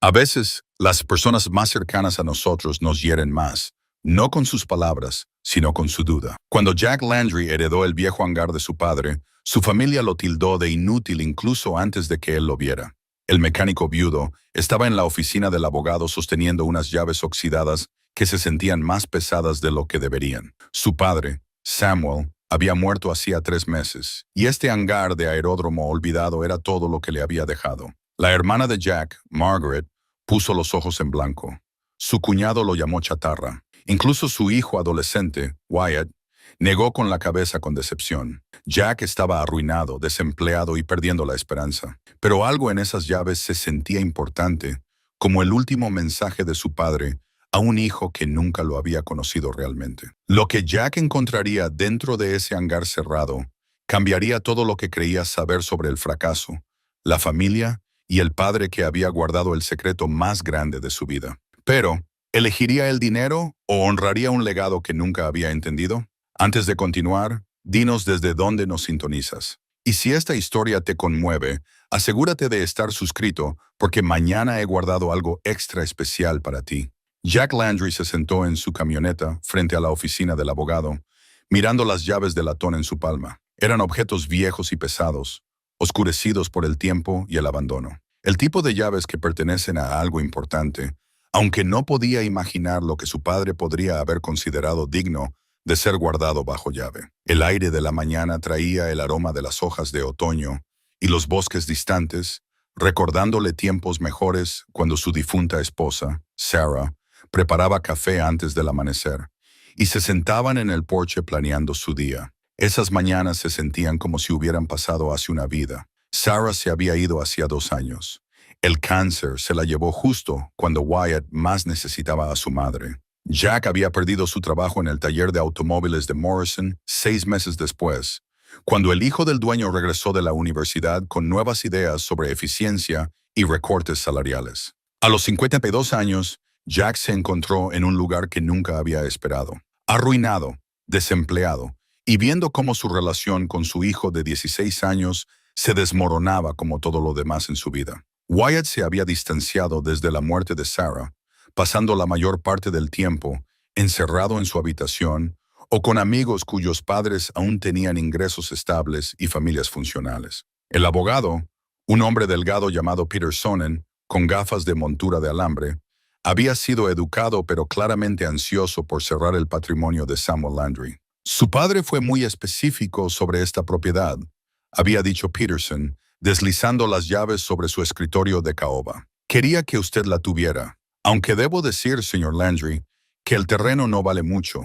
A veces, las personas más cercanas a nosotros nos hieren más, no con sus palabras, sino con su duda. Cuando Jack Landry heredó el viejo hangar de su padre, su familia lo tildó de inútil incluso antes de que él lo viera. El mecánico viudo estaba en la oficina del abogado sosteniendo unas llaves oxidadas que se sentían más pesadas de lo que deberían. Su padre, Samuel, había muerto hacía 3 meses, y este hangar de aeródromo olvidado era todo lo que le había dejado. La hermana de Jack, Margaret, puso los ojos en blanco. Su cuñado lo llamó chatarra. Incluso su hijo adolescente, Wyatt, negó con la cabeza con decepción. Jack estaba arruinado, desempleado y perdiendo la esperanza. Pero algo en esas llaves se sentía importante, como el último mensaje de su padre a un hijo que nunca lo había conocido realmente. Lo que Jack encontraría dentro de ese hangar cerrado cambiaría todo lo que creía saber sobre el fracaso, la familia y el padre que había guardado el secreto más grande de su vida. Pero, ¿elegiría el dinero o honraría un legado que nunca había entendido? Antes de continuar, dinos desde dónde nos sintonizas. Y si esta historia te conmueve, asegúrate de estar suscrito porque mañana he guardado algo extra especial para ti. Jack Landry se sentó en su camioneta frente a la oficina del abogado, mirando las llaves de latón en su palma. Eran objetos viejos y pesados, oscurecidos por el tiempo y el abandono. El tipo de llaves que pertenecen a algo importante, aunque no podía imaginar lo que su padre podría haber considerado digno de ser guardado bajo llave. El aire de la mañana traía el aroma de las hojas de otoño y los bosques distantes, recordándole tiempos mejores cuando su difunta esposa, Sarah, preparaba café antes del amanecer, y se sentaban en el porche planeando su día. Esas mañanas se sentían como si hubieran pasado hace una vida. Sarah se había ido hacía 2 años. El cáncer se la llevó justo cuando Wyatt más necesitaba a su madre. Jack había perdido su trabajo en el taller de automóviles de Morrison 6 meses después, cuando el hijo del dueño regresó de la universidad con nuevas ideas sobre eficiencia y recortes salariales. A los 52 años, Jack se encontró en un lugar que nunca había esperado. Arruinado, desempleado, y viendo cómo su relación con su hijo de 16 años se desmoronaba como todo lo demás en su vida. Wyatt se había distanciado desde la muerte de Sarah, pasando la mayor parte del tiempo encerrado en su habitación o con amigos cuyos padres aún tenían ingresos estables y familias funcionales. El abogado, un hombre delgado llamado Peter Sonnen, con gafas de montura de alambre, había sido educado pero claramente ansioso por cerrar el patrimonio de Samuel Landry. Su padre fue muy específico sobre esta propiedad, había dicho Peterson, deslizando las llaves sobre su escritorio de caoba. Quería que usted la tuviera, aunque debo decir, señor Landry, que el terreno no vale mucho.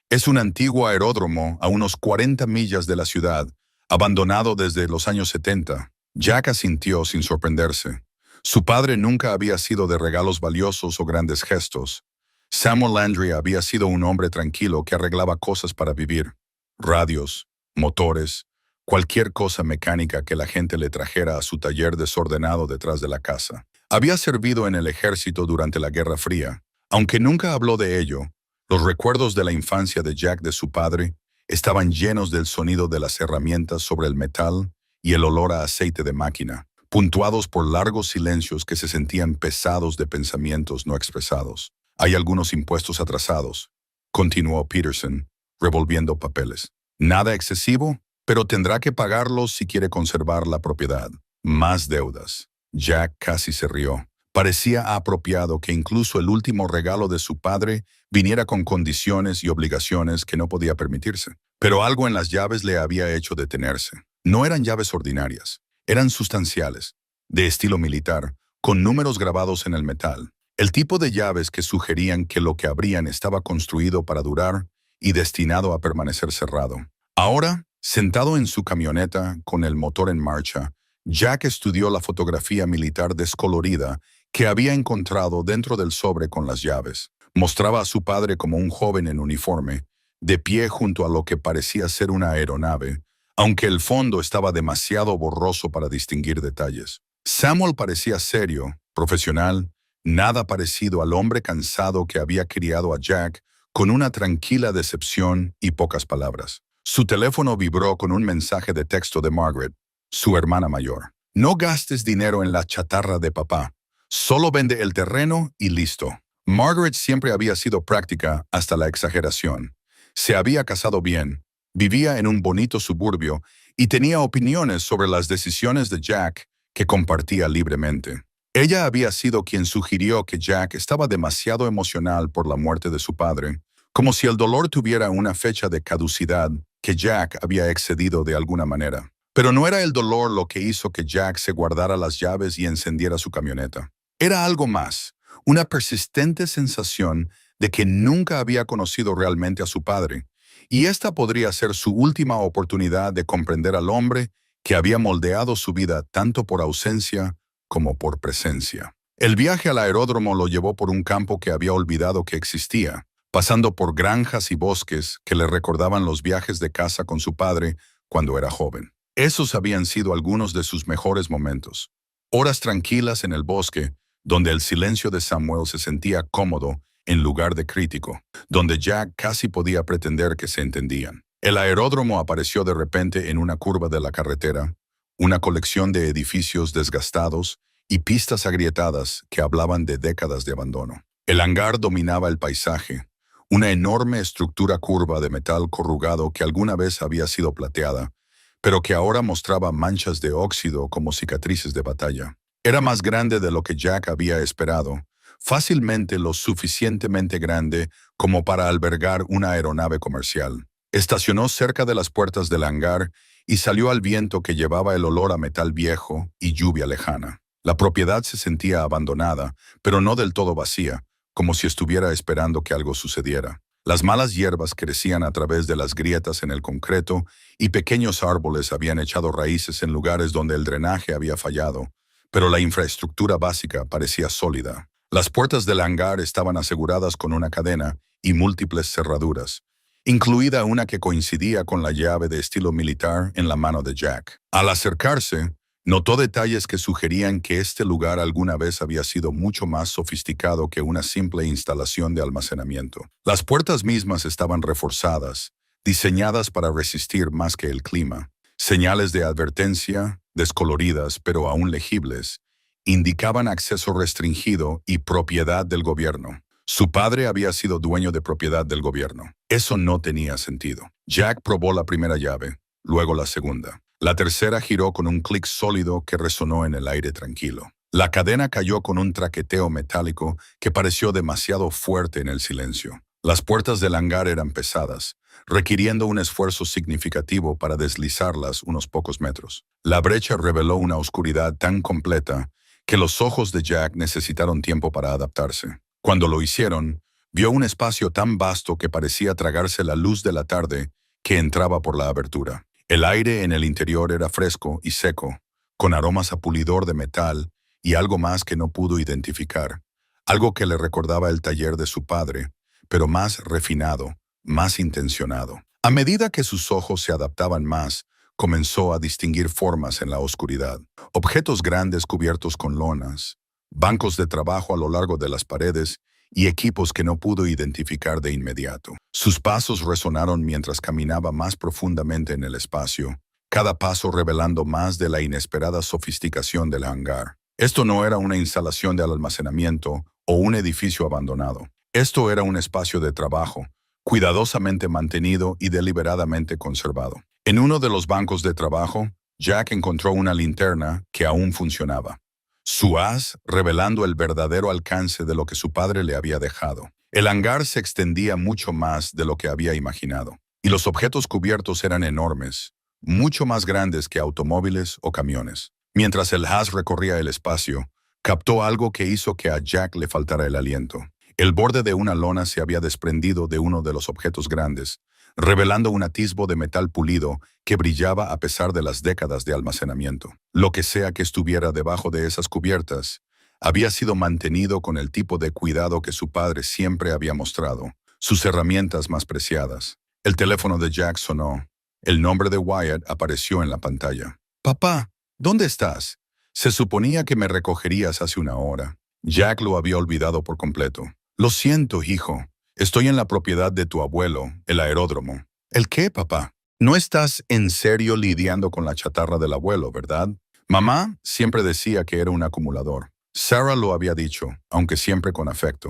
Es un antiguo aeródromo a unos 40 millas de la ciudad, abandonado desde los años 70. Jack asintió sin sorprenderse. Su padre nunca había sido de regalos valiosos o grandes gestos. Samuel Landry había sido un hombre tranquilo que arreglaba cosas para vivir. Radios, motores, cualquier cosa mecánica que la gente le trajera a su taller desordenado detrás de la casa. Había servido en el ejército durante la Guerra Fría. Aunque nunca habló de ello, los recuerdos de la infancia de Jack de su padre estaban llenos del sonido de las herramientas sobre el metal y el olor a aceite de máquina, puntuados por largos silencios que se sentían pesados de pensamientos no expresados. Hay algunos impuestos atrasados, continuó Peterson, revolviendo papeles. Nada excesivo, pero tendrá que pagarlos si quiere conservar la propiedad. Más deudas. Jack casi se rió. Parecía apropiado que incluso el último regalo de su padre viniera con condiciones y obligaciones que no podía permitirse. Pero algo en las llaves le había hecho detenerse. No eran llaves ordinarias, eran sustanciales, de estilo militar, con números grabados en el metal. El tipo de llaves que sugerían que lo que abrían estaba construido para durar y destinado a permanecer cerrado. Ahora, sentado en su camioneta con el motor en marcha, Jack estudió la fotografía militar descolorida que había encontrado dentro del sobre con las llaves. Mostraba a su padre como un joven en uniforme, de pie junto a lo que parecía ser una aeronave, aunque el fondo estaba demasiado borroso para distinguir detalles. Samuel parecía serio, profesional, nada parecido al hombre cansado que había criado a Jack con una tranquila decepción y pocas palabras. Su teléfono vibró con un mensaje de texto de Margaret, su hermana mayor. No gastes dinero en la chatarra de papá. Solo vende el terreno y listo. Margaret siempre había sido práctica hasta la exageración. Se había casado bien, vivía en un bonito suburbio y tenía opiniones sobre las decisiones de Jack que compartía libremente. Ella había sido quien sugirió que Jack estaba demasiado emocional por la muerte de su padre, como si el dolor tuviera una fecha de caducidad que Jack había excedido de alguna manera. Pero no era el dolor lo que hizo que Jack se guardara las llaves y encendiera su camioneta. Era algo más, una persistente sensación de que nunca había conocido realmente a su padre, y esta podría ser su última oportunidad de comprender al hombre que había moldeado su vida tanto por ausencia como por presencia. El viaje al aeródromo lo llevó por un campo que había olvidado que existía, pasando por granjas y bosques que le recordaban los viajes de casa con su padre cuando era joven. Esos habían sido algunos de sus mejores momentos. Horas tranquilas en el bosque, donde el silencio de Samuel se sentía cómodo en lugar de crítico, donde Jack casi podía pretender que se entendían. El aeródromo apareció de repente en una curva de la carretera, una colección de edificios desgastados y pistas agrietadas que hablaban de décadas de abandono. El hangar dominaba el paisaje, una enorme estructura curva de metal corrugado que alguna vez había sido plateada, pero que ahora mostraba manchas de óxido como cicatrices de batalla. Era más grande de lo que Jack había esperado, fácilmente lo suficientemente grande como para albergar una aeronave comercial. Estacionó cerca de las puertas del hangar y salió al viento que llevaba el olor a metal viejo y lluvia lejana. La propiedad se sentía abandonada, pero no del todo vacía, como si estuviera esperando que algo sucediera. Las malas hierbas crecían a través de las grietas en el concreto y pequeños árboles habían echado raíces en lugares donde el drenaje había fallado, pero la infraestructura básica parecía sólida. Las puertas del hangar estaban aseguradas con una cadena y múltiples cerraduras, incluida una que coincidía con la llave de estilo militar en la mano de Jack. Al acercarse, notó detalles que sugerían que este lugar alguna vez había sido mucho más sofisticado que una simple instalación de almacenamiento. Las puertas mismas estaban reforzadas, diseñadas para resistir más que el clima. Señales de advertencia, descoloridas pero aún legibles, indicaban acceso restringido y propiedad del gobierno. Su padre había sido dueño de propiedad del gobierno. Eso no tenía sentido. Jack probó la primera llave, luego la segunda. La tercera giró con un clic sólido que resonó en el aire tranquilo. La cadena cayó con un traqueteo metálico que pareció demasiado fuerte en el silencio. Las puertas del hangar eran pesadas, requiriendo un esfuerzo significativo para deslizarlas unos pocos metros. La brecha reveló una oscuridad tan completa que los ojos de Jack necesitaron tiempo para adaptarse. Cuando lo hicieron, vio un espacio tan vasto que parecía tragarse la luz de la tarde que entraba por la abertura. El aire en el interior era fresco y seco, con aromas a pulidor de metal y algo más que no pudo identificar, algo que le recordaba el taller de su padre, pero más refinado, más intencionado. A medida que sus ojos se adaptaban más, comenzó a distinguir formas en la oscuridad. Objetos grandes cubiertos con lonas, bancos de trabajo a lo largo de las paredes y equipos que no pudo identificar de inmediato. Sus pasos resonaron mientras caminaba más profundamente en el espacio, cada paso revelando más de la inesperada sofisticación del hangar. Esto no era una instalación de almacenamiento o un edificio abandonado. Esto era un espacio de trabajo, cuidadosamente mantenido y deliberadamente conservado. En uno de los bancos de trabajo, Jack encontró una linterna que aún funcionaba. Su haz revelando el verdadero alcance de lo que su padre le había dejado. El hangar se extendía mucho más de lo que había imaginado, y los objetos cubiertos eran enormes, mucho más grandes que automóviles o camiones. Mientras el haz recorría el espacio, captó algo que hizo que a Jack le faltara el aliento. El borde de una lona se había desprendido de uno de los objetos grandes, revelando un atisbo de metal pulido que brillaba a pesar de las décadas de almacenamiento. Lo que sea que estuviera debajo de esas cubiertas, había sido mantenido con el tipo de cuidado que su padre siempre había mostrado, sus herramientas más preciadas. El teléfono de Jack sonó. El nombre de Wyatt apareció en la pantalla. «Papá, ¿dónde estás? Se suponía que me recogerías hace una hora». Jack lo había olvidado por completo. «Lo siento, hijo. Estoy en la propiedad de tu abuelo, el aeródromo». «¿El qué, papá? No estás en serio lidiando con la chatarra del abuelo, ¿verdad?» Mamá siempre decía que era un acumulador. Sarah lo había dicho, aunque siempre con afecto.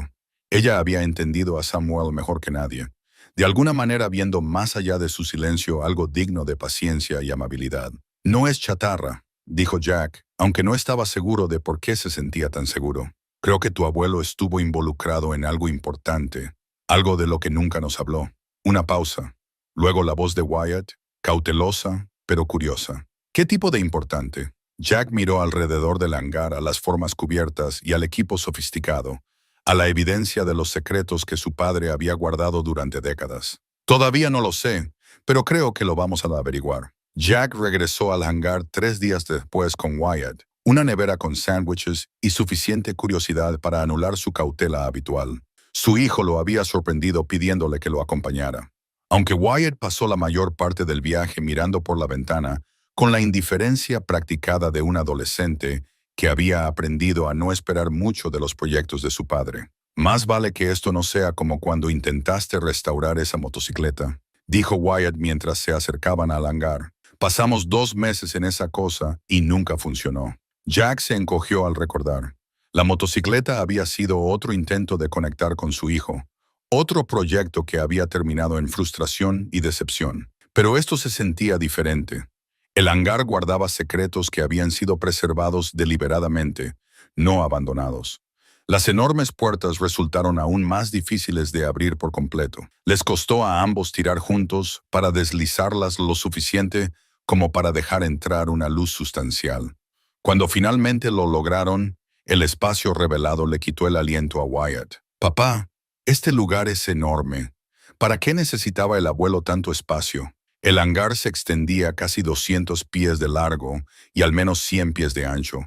Ella había entendido a Samuel mejor que nadie, de alguna manera viendo más allá de su silencio algo digno de paciencia y amabilidad. No es chatarra, dijo Jack, aunque no estaba seguro de por qué se sentía tan seguro. Creo que tu abuelo estuvo involucrado en algo importante, algo de lo que nunca nos habló. Una pausa. Luego la voz de Wyatt, cautelosa, pero curiosa. ¿Qué tipo de importante? Jack miró alrededor del hangar a las formas cubiertas y al equipo sofisticado, a la evidencia de los secretos que su padre había guardado durante décadas. Todavía no lo sé, pero creo que lo vamos a averiguar. Jack regresó al hangar 3 días después con Wyatt, una nevera con sándwiches y suficiente curiosidad para anular su cautela habitual. Su hijo lo había sorprendido pidiéndole que lo acompañara. Aunque Wyatt pasó la mayor parte del viaje mirando por la ventana, con la indiferencia practicada de un adolescente que había aprendido a no esperar mucho de los proyectos de su padre. Más vale que esto no sea como cuando intentaste restaurar esa motocicleta, dijo Wyatt mientras se acercaban al hangar. Pasamos 2 meses en esa cosa y nunca funcionó. Jack se encogió al recordar. La motocicleta había sido otro intento de conectar con su hijo, otro proyecto que había terminado en frustración y decepción. Pero esto se sentía diferente. El hangar guardaba secretos que habían sido preservados deliberadamente, no abandonados. Las enormes puertas resultaron aún más difíciles de abrir por completo. Les costó a ambos tirar juntos para deslizarlas lo suficiente como para dejar entrar una luz sustancial. Cuando finalmente lo lograron, el espacio revelado le quitó el aliento a Wyatt. «Papá, este lugar es enorme. ¿Para qué necesitaba el abuelo tanto espacio?» El hangar se extendía casi 200 pies de largo y al menos 100 pies de ancho,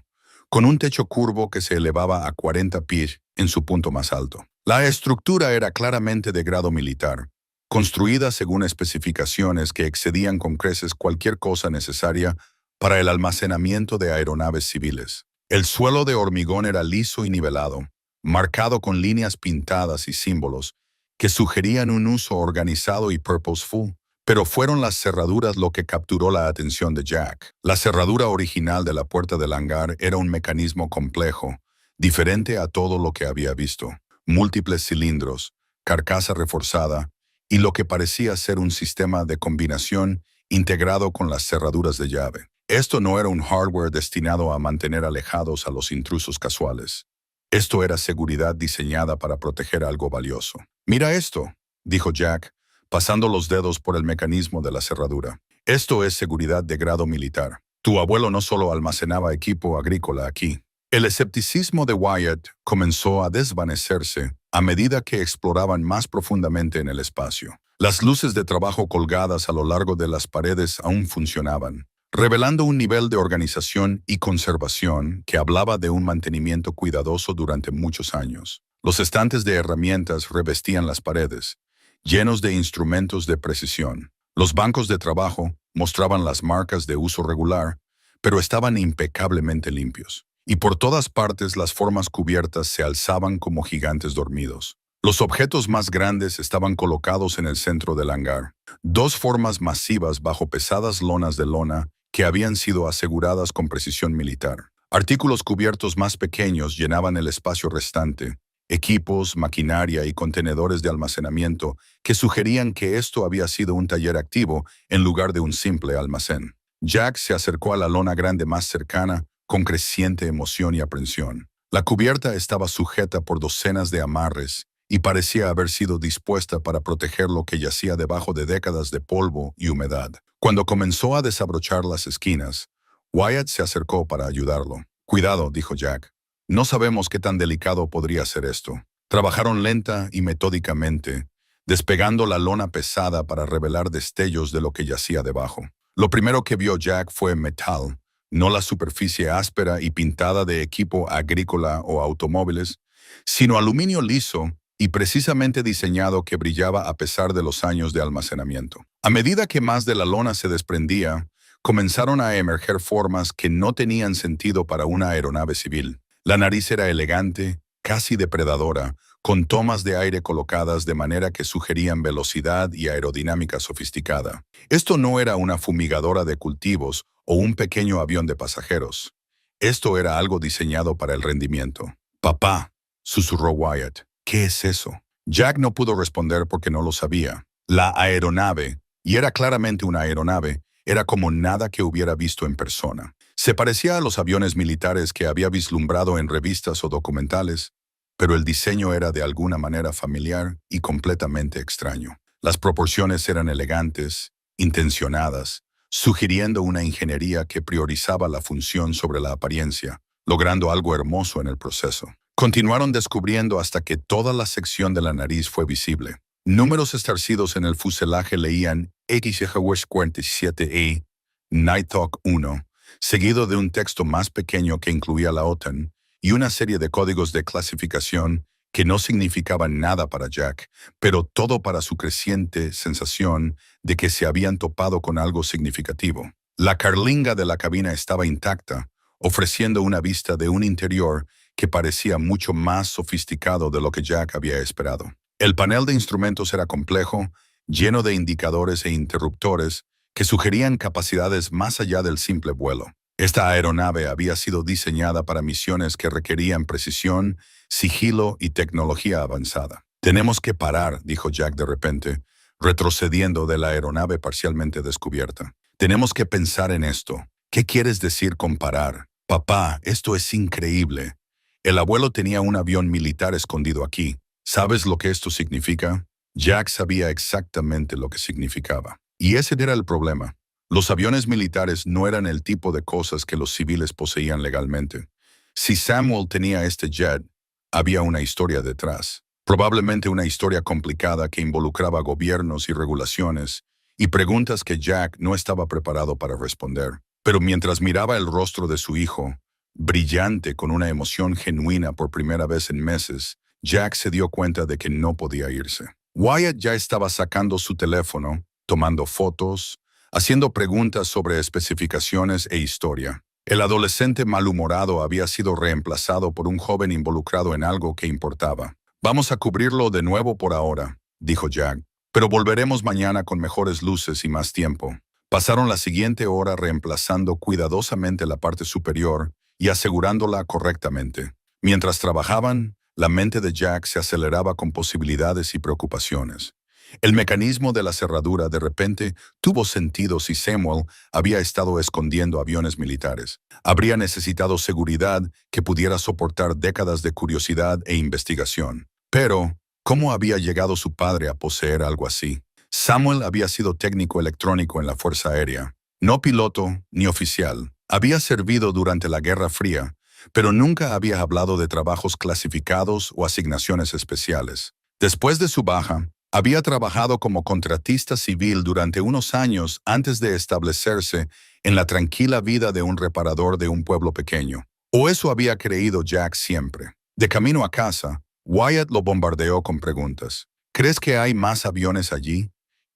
con un techo curvo que se elevaba a 40 pies en su punto más alto. La estructura era claramente de grado militar, construida según especificaciones que excedían con creces cualquier cosa necesaria para el almacenamiento de aeronaves civiles. El suelo de hormigón era liso y nivelado, marcado con líneas pintadas y símbolos que sugerían un uso organizado y purposeful. Pero fueron las cerraduras lo que capturó la atención de Jack. La cerradura original de la puerta del hangar era un mecanismo complejo, diferente a todo lo que había visto. Múltiples cilindros, carcasa reforzada y lo que parecía ser un sistema de combinación integrado con las cerraduras de llave. Esto no era un hardware destinado a mantener alejados a los intrusos casuales. Esto era seguridad diseñada para proteger algo valioso. «Mira esto», dijo Jack, pasando los dedos por el mecanismo de la cerradura. «Esto es seguridad de grado militar. Tu abuelo no solo almacenaba equipo agrícola aquí». El escepticismo de Wyatt comenzó a desvanecerse a medida que exploraban más profundamente en el espacio. Las luces de trabajo colgadas a lo largo de las paredes aún funcionaban, revelando un nivel de organización y conservación que hablaba de un mantenimiento cuidadoso durante muchos años. Los estantes de herramientas revestían las paredes, llenos de instrumentos de precisión. Los bancos de trabajo mostraban las marcas de uso regular, pero estaban impecablemente limpios. Y por todas partes las formas cubiertas se alzaban como gigantes dormidos. Los objetos más grandes estaban colocados en el centro del hangar. 2 formas masivas bajo pesadas lonas de lona que habían sido aseguradas con precisión militar. Artículos cubiertos más pequeños llenaban el espacio restante. Equipos, maquinaria y contenedores de almacenamiento que sugerían que esto había sido un taller activo en lugar de un simple almacén. Jack se acercó a la lona grande más cercana con creciente emoción y aprensión. La cubierta estaba sujeta por docenas de amarres y parecía haber sido dispuesta para proteger lo que yacía debajo de décadas de polvo y humedad. Cuando comenzó a desabrochar las esquinas, Wyatt se acercó para ayudarlo. «Cuidado», dijo Jack. «No sabemos qué tan delicado podría ser esto». Trabajaron lenta y metódicamente, despegando la lona pesada para revelar destellos de lo que yacía debajo. Lo primero que vio Jack fue metal, no la superficie áspera y pintada de equipo agrícola o automóviles, sino aluminio liso y precisamente diseñado que brillaba a pesar de los años de almacenamiento. A medida que más de la lona se desprendía, comenzaron a emerger formas que no tenían sentido para una aeronave civil. La nariz era elegante, casi depredadora, con tomas de aire colocadas de manera que sugerían velocidad y aerodinámica sofisticada. Esto no era una fumigadora de cultivos o un pequeño avión de pasajeros. Esto era algo diseñado para el rendimiento. Papá, susurró Wyatt, ¿qué es eso? Jack no pudo responder porque no lo sabía. La aeronave, y era claramente una aeronave, era como nada que hubiera visto en persona. Se parecía a los aviones militares que había vislumbrado en revistas o documentales, pero el diseño era de alguna manera familiar y completamente extraño. Las proporciones eran elegantes, intencionadas, sugiriendo una ingeniería que priorizaba la función sobre la apariencia, logrando algo hermoso en el proceso. Continuaron descubriendo hasta que toda la sección de la nariz fue visible. Números estarcidos en el fuselaje leían XJ47E, Nighthawk 1, seguido de un texto más pequeño que incluía la OTAN y una serie de códigos de clasificación que no significaban nada para Jack, pero todo para su creciente sensación de que se habían topado con algo significativo. La carlinga de la cabina estaba intacta, ofreciendo una vista de un interior que parecía mucho más sofisticado de lo que Jack había esperado. El panel de instrumentos era complejo, lleno de indicadores e interruptores que sugerían capacidades más allá del simple vuelo. Esta aeronave había sido diseñada para misiones que requerían precisión, sigilo y tecnología avanzada. Tenemos que parar, dijo Jack de repente, retrocediendo de la aeronave parcialmente descubierta. Tenemos que pensar en esto. ¿Qué quieres decir con parar? Papá, esto es increíble. El abuelo tenía un avión militar escondido aquí. ¿Sabes lo que esto significa? Jack sabía exactamente lo que significaba. Y ese era el problema. Los aviones militares no eran el tipo de cosas que los civiles poseían legalmente. Si Samuel tenía este jet, había una historia detrás. Probablemente una historia complicada que involucraba gobiernos y regulaciones, y preguntas que Jack no estaba preparado para responder. Pero mientras miraba el rostro de su hijo, brillante con una emoción genuina por primera vez en meses, Jack se dio cuenta de que no podía irse. Wyatt ya estaba sacando su teléfono, tomando fotos, haciendo preguntas sobre especificaciones e historia. El adolescente malhumorado había sido reemplazado por un joven involucrado en algo que importaba. Vamos a cubrirlo de nuevo por ahora, dijo Jack, pero volveremos mañana con mejores luces y más tiempo. Pasaron la siguiente hora reemplazando cuidadosamente la parte superior y asegurándola correctamente. Mientras trabajaban, la mente de Jack se aceleraba con posibilidades y preocupaciones. El mecanismo de la cerradura de repente tuvo sentido si Samuel había estado escondiendo aviones militares. Habría necesitado seguridad que pudiera soportar décadas de curiosidad e investigación. Pero, ¿cómo había llegado su padre a poseer algo así? Samuel había sido técnico electrónico en la Fuerza Aérea. No piloto ni oficial. Había servido durante la Guerra Fría, pero nunca había hablado de trabajos clasificados o asignaciones especiales. Después de su baja, había trabajado como contratista civil durante unos años antes de establecerse en la tranquila vida de un reparador de un pueblo pequeño. O eso había creído Jack siempre. De camino a casa, Wyatt lo bombardeó con preguntas. ¿Crees que hay más aviones allí?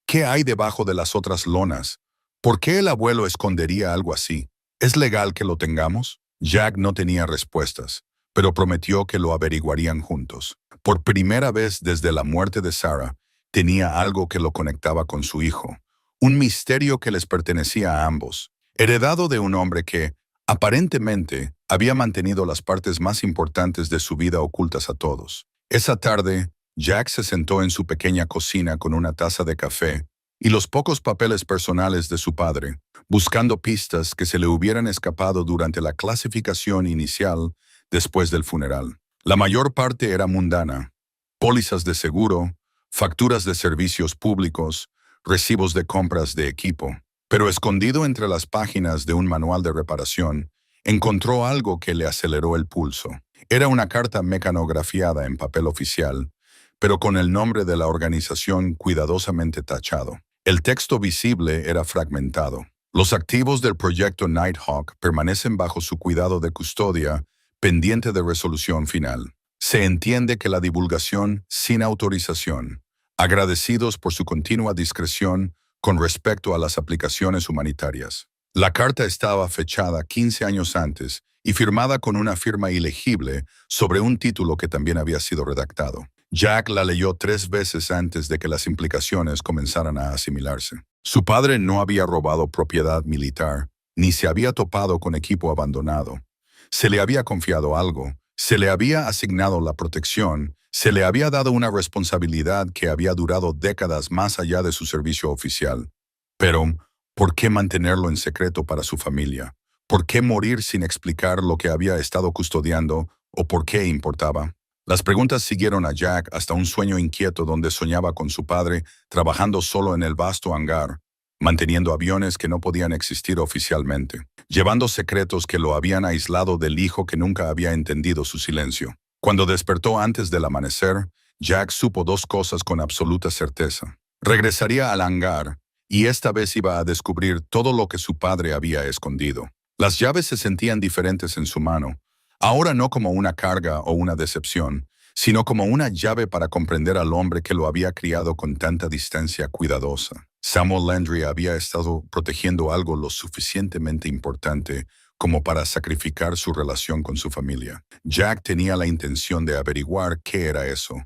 ¿Qué hay debajo de las otras lonas? ¿Por qué el abuelo escondería algo así? ¿Es legal que lo tengamos? Jack no tenía respuestas, pero prometió que lo averiguarían juntos. Por primera vez desde la muerte de Sarah, tenía algo que lo conectaba con su hijo, un misterio que les pertenecía a ambos, heredado de un hombre que, aparentemente, había mantenido las partes más importantes de su vida ocultas a todos. Esa tarde, Jack se sentó en su pequeña cocina con una taza de café y los pocos papeles personales de su padre, buscando pistas que se le hubieran escapado durante la clasificación inicial después del funeral. La mayor parte era mundana: pólizas de seguro, facturas de servicios públicos, recibos de compras de equipo. Pero escondido entre las páginas de un manual de reparación, encontró algo que le aceleró el pulso. Era una carta mecanografiada en papel oficial, pero con el nombre de la organización cuidadosamente tachado. El texto visible era fragmentado. Los activos del proyecto Nighthawk permanecen bajo su cuidado de custodia, pendiente de resolución final. Se entiende que la divulgación sin autorización. Agradecidos por su continua discreción con respecto a las aplicaciones humanitarias. La carta estaba fechada 15 años antes y firmada con una firma ilegible sobre un título que también había sido redactado. Jack la leyó 3 veces antes de que las implicaciones comenzaran a asimilarse. Su padre no había robado propiedad militar, ni se había topado con equipo abandonado. Se le había confiado algo, se le había asignado la protección, se le había dado una responsabilidad que había durado décadas más allá de su servicio oficial. Pero, ¿por qué mantenerlo en secreto para su familia? ¿Por qué morir sin explicar lo que había estado custodiando o por qué importaba? Las preguntas siguieron a Jack hasta un sueño inquieto donde soñaba con su padre trabajando solo en el vasto hangar, manteniendo aviones que no podían existir oficialmente, llevando secretos que lo habían aislado del hijo que nunca había entendido su silencio. Cuando despertó antes del amanecer, Jack supo dos cosas con absoluta certeza. Regresaría al hangar, y esta vez iba a descubrir todo lo que su padre había escondido. Las llaves se sentían diferentes en su mano, ahora no como una carga o una decepción, sino como una llave para comprender al hombre que lo había criado con tanta distancia cuidadosa. Samuel Landry había estado protegiendo algo lo suficientemente importante como para sacrificar su relación con su familia. Jack tenía la intención de averiguar qué era eso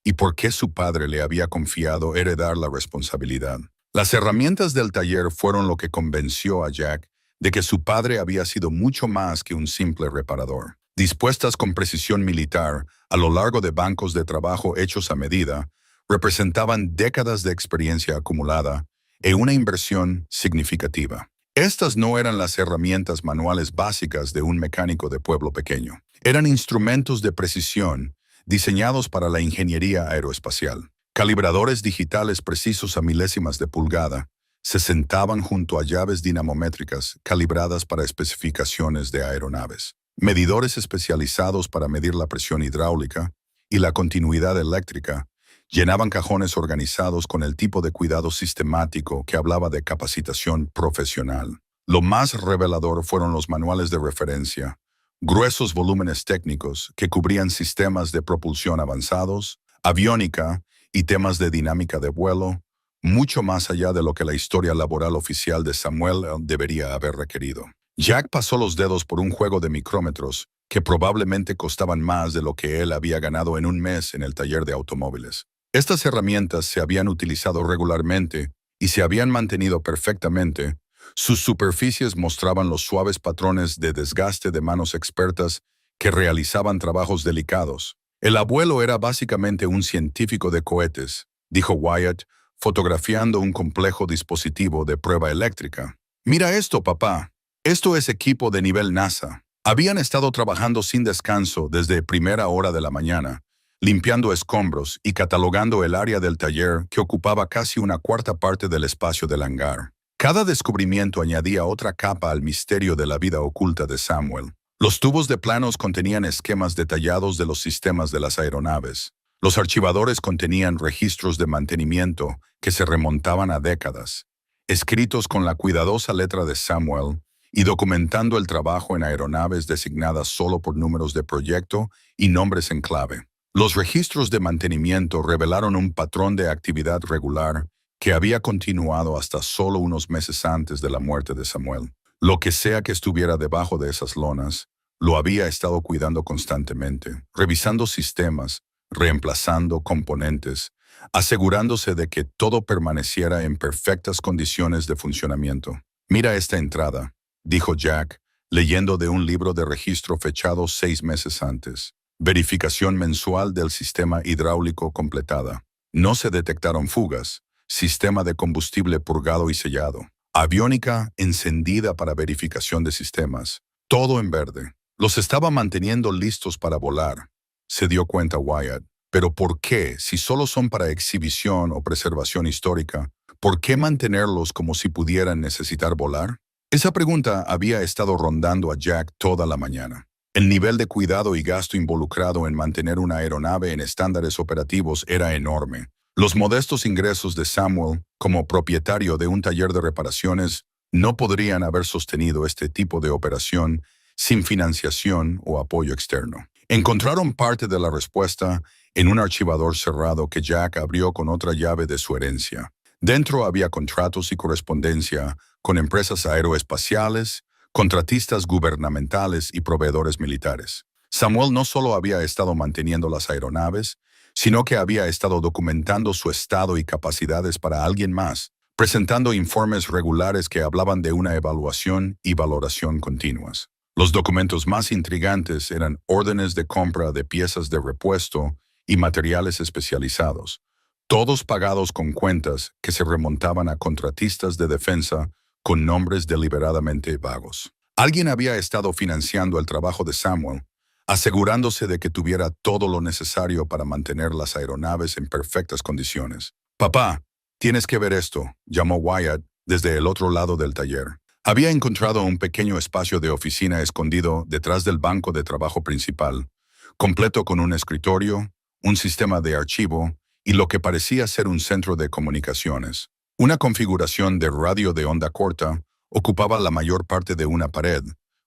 y por qué su padre le había confiado heredar la responsabilidad. Las herramientas del taller fueron lo que convenció a Jack de que su padre había sido mucho más que un simple reparador. Dispuestas con precisión militar a lo largo de bancos de trabajo hechos a medida, representaban décadas de experiencia acumulada e una inversión significativa. Estas no eran las herramientas manuales básicas de un mecánico de pueblo pequeño. Eran instrumentos de precisión diseñados para la ingeniería aeroespacial. Calibradores digitales precisos a milésimas de pulgada se sentaban junto a llaves dinamométricas calibradas para especificaciones de aeronaves. Medidores especializados para medir la presión hidráulica y la continuidad eléctrica llenaban cajones organizados con el tipo de cuidado sistemático que hablaba de capacitación profesional. Lo más revelador fueron los manuales de referencia, gruesos volúmenes técnicos que cubrían sistemas de propulsión avanzados, aviónica y temas de dinámica de vuelo, mucho más allá de lo que la historia laboral oficial de Samuel debería haber requerido. Jack pasó los dedos por un juego de micrómetros que probablemente costaban más de lo que él había ganado en un mes en el taller de automóviles. Estas herramientas se habían utilizado regularmente y se habían mantenido perfectamente. Sus superficies mostraban los suaves patrones de desgaste de manos expertas que realizaban trabajos delicados. El abuelo era básicamente un científico de cohetes, dijo Wyatt, fotografiando un complejo dispositivo de prueba eléctrica. Mira esto, papá. Esto es equipo de nivel NASA. Habían estado trabajando sin descanso desde primera hora de la mañana, limpiando escombros y catalogando el área del taller que ocupaba casi una cuarta parte del espacio del hangar. Cada descubrimiento añadía otra capa al misterio de la vida oculta de Samuel. Los tubos de planos contenían esquemas detallados de los sistemas de las aeronaves. Los archivadores contenían registros de mantenimiento que se remontaban a décadas, escritos con la cuidadosa letra de Samuel y documentando el trabajo en aeronaves designadas solo por números de proyecto y nombres en clave. Los registros de mantenimiento revelaron un patrón de actividad regular que había continuado hasta solo unos meses antes de la muerte de Samuel. Lo que sea que estuviera debajo de esas lonas, lo había estado cuidando constantemente, revisando sistemas, reemplazando componentes, asegurándose de que todo permaneciera en perfectas condiciones de funcionamiento. Mira esta entrada, dijo Jack, leyendo de un libro de registro fechado 6 meses antes. Verificación mensual del sistema hidráulico completada. No se detectaron fugas. Sistema de combustible purgado y sellado. Aviónica encendida para verificación de sistemas. Todo en verde. Los estaba manteniendo listos para volar. Se dio cuenta Wyatt. Pero ¿por qué, si solo son para exhibición o preservación histórica, por qué mantenerlos como si pudieran necesitar volar? Esa pregunta había estado rondando a Jack toda la mañana. El nivel de cuidado y gasto involucrado en mantener una aeronave en estándares operativos era enorme. Los modestos ingresos de Samuel, como propietario de un taller de reparaciones, no podrían haber sostenido este tipo de operación sin financiación o apoyo externo. Encontraron parte de la respuesta en un archivador cerrado que Jack abrió con otra llave de su herencia. Dentro había contratos y correspondencia con empresas aeroespaciales, contratistas gubernamentales y proveedores militares. Samuel no solo había estado manteniendo las aeronaves, sino que había estado documentando su estado y capacidades para alguien más, presentando informes regulares que hablaban de una evaluación y valoración continuas. Los documentos más intrigantes eran órdenes de compra de piezas de repuesto y materiales especializados, todos pagados con cuentas que se remontaban a contratistas de defensa con nombres deliberadamente vagos. Alguien había estado financiando el trabajo de Samuel, asegurándose de que tuviera todo lo necesario para mantener las aeronaves en perfectas condiciones. «Papá, tienes que ver esto», llamó Wyatt desde el otro lado del taller. Había encontrado un pequeño espacio de oficina escondido detrás del banco de trabajo principal, completo con un escritorio, un sistema de archivo y lo que parecía ser un centro de comunicaciones. Una configuración de radio de onda corta ocupaba la mayor parte de una pared,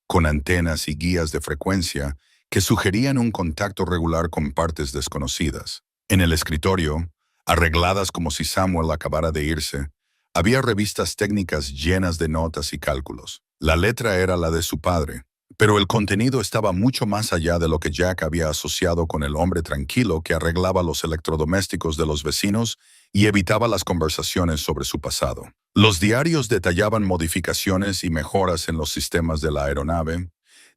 con antenas y guías de frecuencia que sugerían un contacto regular con partes desconocidas. En el escritorio, arregladas como si Samuel acabara de irse, había revistas técnicas llenas de notas y cálculos. La letra era la de su padre, pero el contenido estaba mucho más allá de lo que Jack había asociado con el hombre tranquilo que arreglaba los electrodomésticos de los vecinos y evitaba las conversaciones sobre su pasado. Los diarios detallaban modificaciones y mejoras en los sistemas de la aeronave,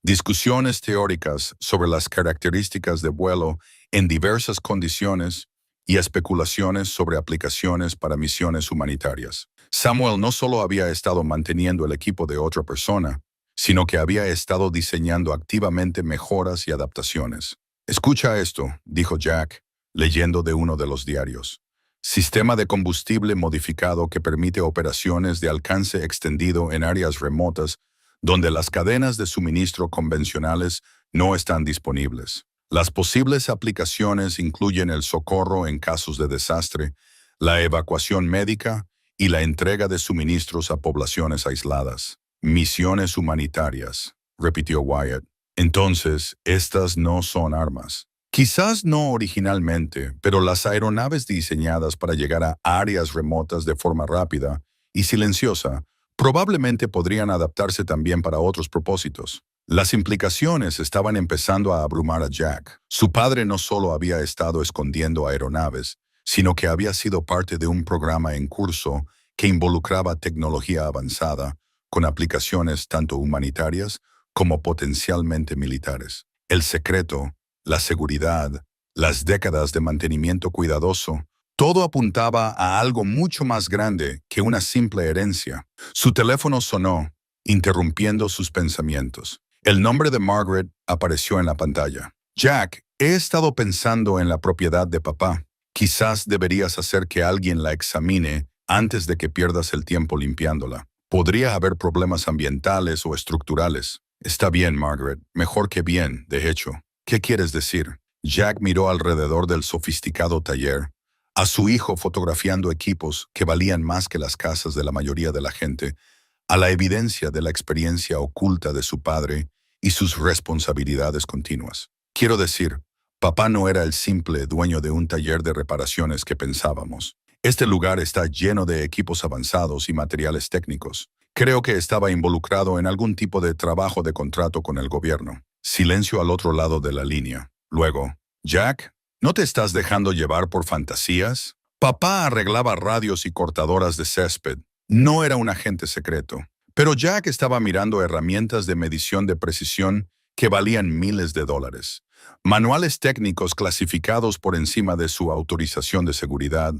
discusiones teóricas sobre las características de vuelo en diversas condiciones y especulaciones sobre aplicaciones para misiones humanitarias. Samuel no solo había estado manteniendo el equipo de otra persona, sino que había estado diseñando activamente mejoras y adaptaciones. «Escucha esto», dijo Jack, leyendo de uno de los diarios. «Sistema de combustible modificado que permite operaciones de alcance extendido en áreas remotas donde las cadenas de suministro convencionales no están disponibles. Las posibles aplicaciones incluyen el socorro en casos de desastre, la evacuación médica y la entrega de suministros a poblaciones aisladas. Misiones humanitarias», repitió Wyatt. «Entonces, estas no son armas». Quizás no originalmente, pero las aeronaves diseñadas para llegar a áreas remotas de forma rápida y silenciosa probablemente podrían adaptarse también para otros propósitos. Las implicaciones estaban empezando a abrumar a Jack. Su padre no solo había estado escondiendo aeronaves, sino que había sido parte de un programa en curso que involucraba tecnología avanzada, con aplicaciones tanto humanitarias como potencialmente militares. El secreto, la seguridad, las décadas de mantenimiento cuidadoso, todo apuntaba a algo mucho más grande que una simple herencia. Su teléfono sonó, interrumpiendo sus pensamientos. El nombre de Margaret apareció en la pantalla. «Jack, he estado pensando en la propiedad de papá. Quizás deberías hacer que alguien la examine antes de que pierdas el tiempo limpiándola. Podría haber problemas ambientales o estructurales». «Está bien, Margaret. Mejor que bien, de hecho». «¿Qué quieres decir?» Jack miró alrededor del sofisticado taller, a su hijo fotografiando equipos que valían más que las casas de la mayoría de la gente, a la evidencia de la experiencia oculta de su padre y sus responsabilidades continuas. «Quiero decir, papá no era el simple dueño de un taller de reparaciones que pensábamos. Este lugar está lleno de equipos avanzados y materiales técnicos. Creo que estaba involucrado en algún tipo de trabajo de contrato con el gobierno». Silencio al otro lado de la línea. Luego, «Jack, ¿no te estás dejando llevar por fantasías? Papá arreglaba radios y cortadoras de césped. No era un agente secreto». Pero Jack estaba mirando herramientas de medición de precisión que valían miles de dólares, manuales técnicos clasificados por encima de su autorización de seguridad,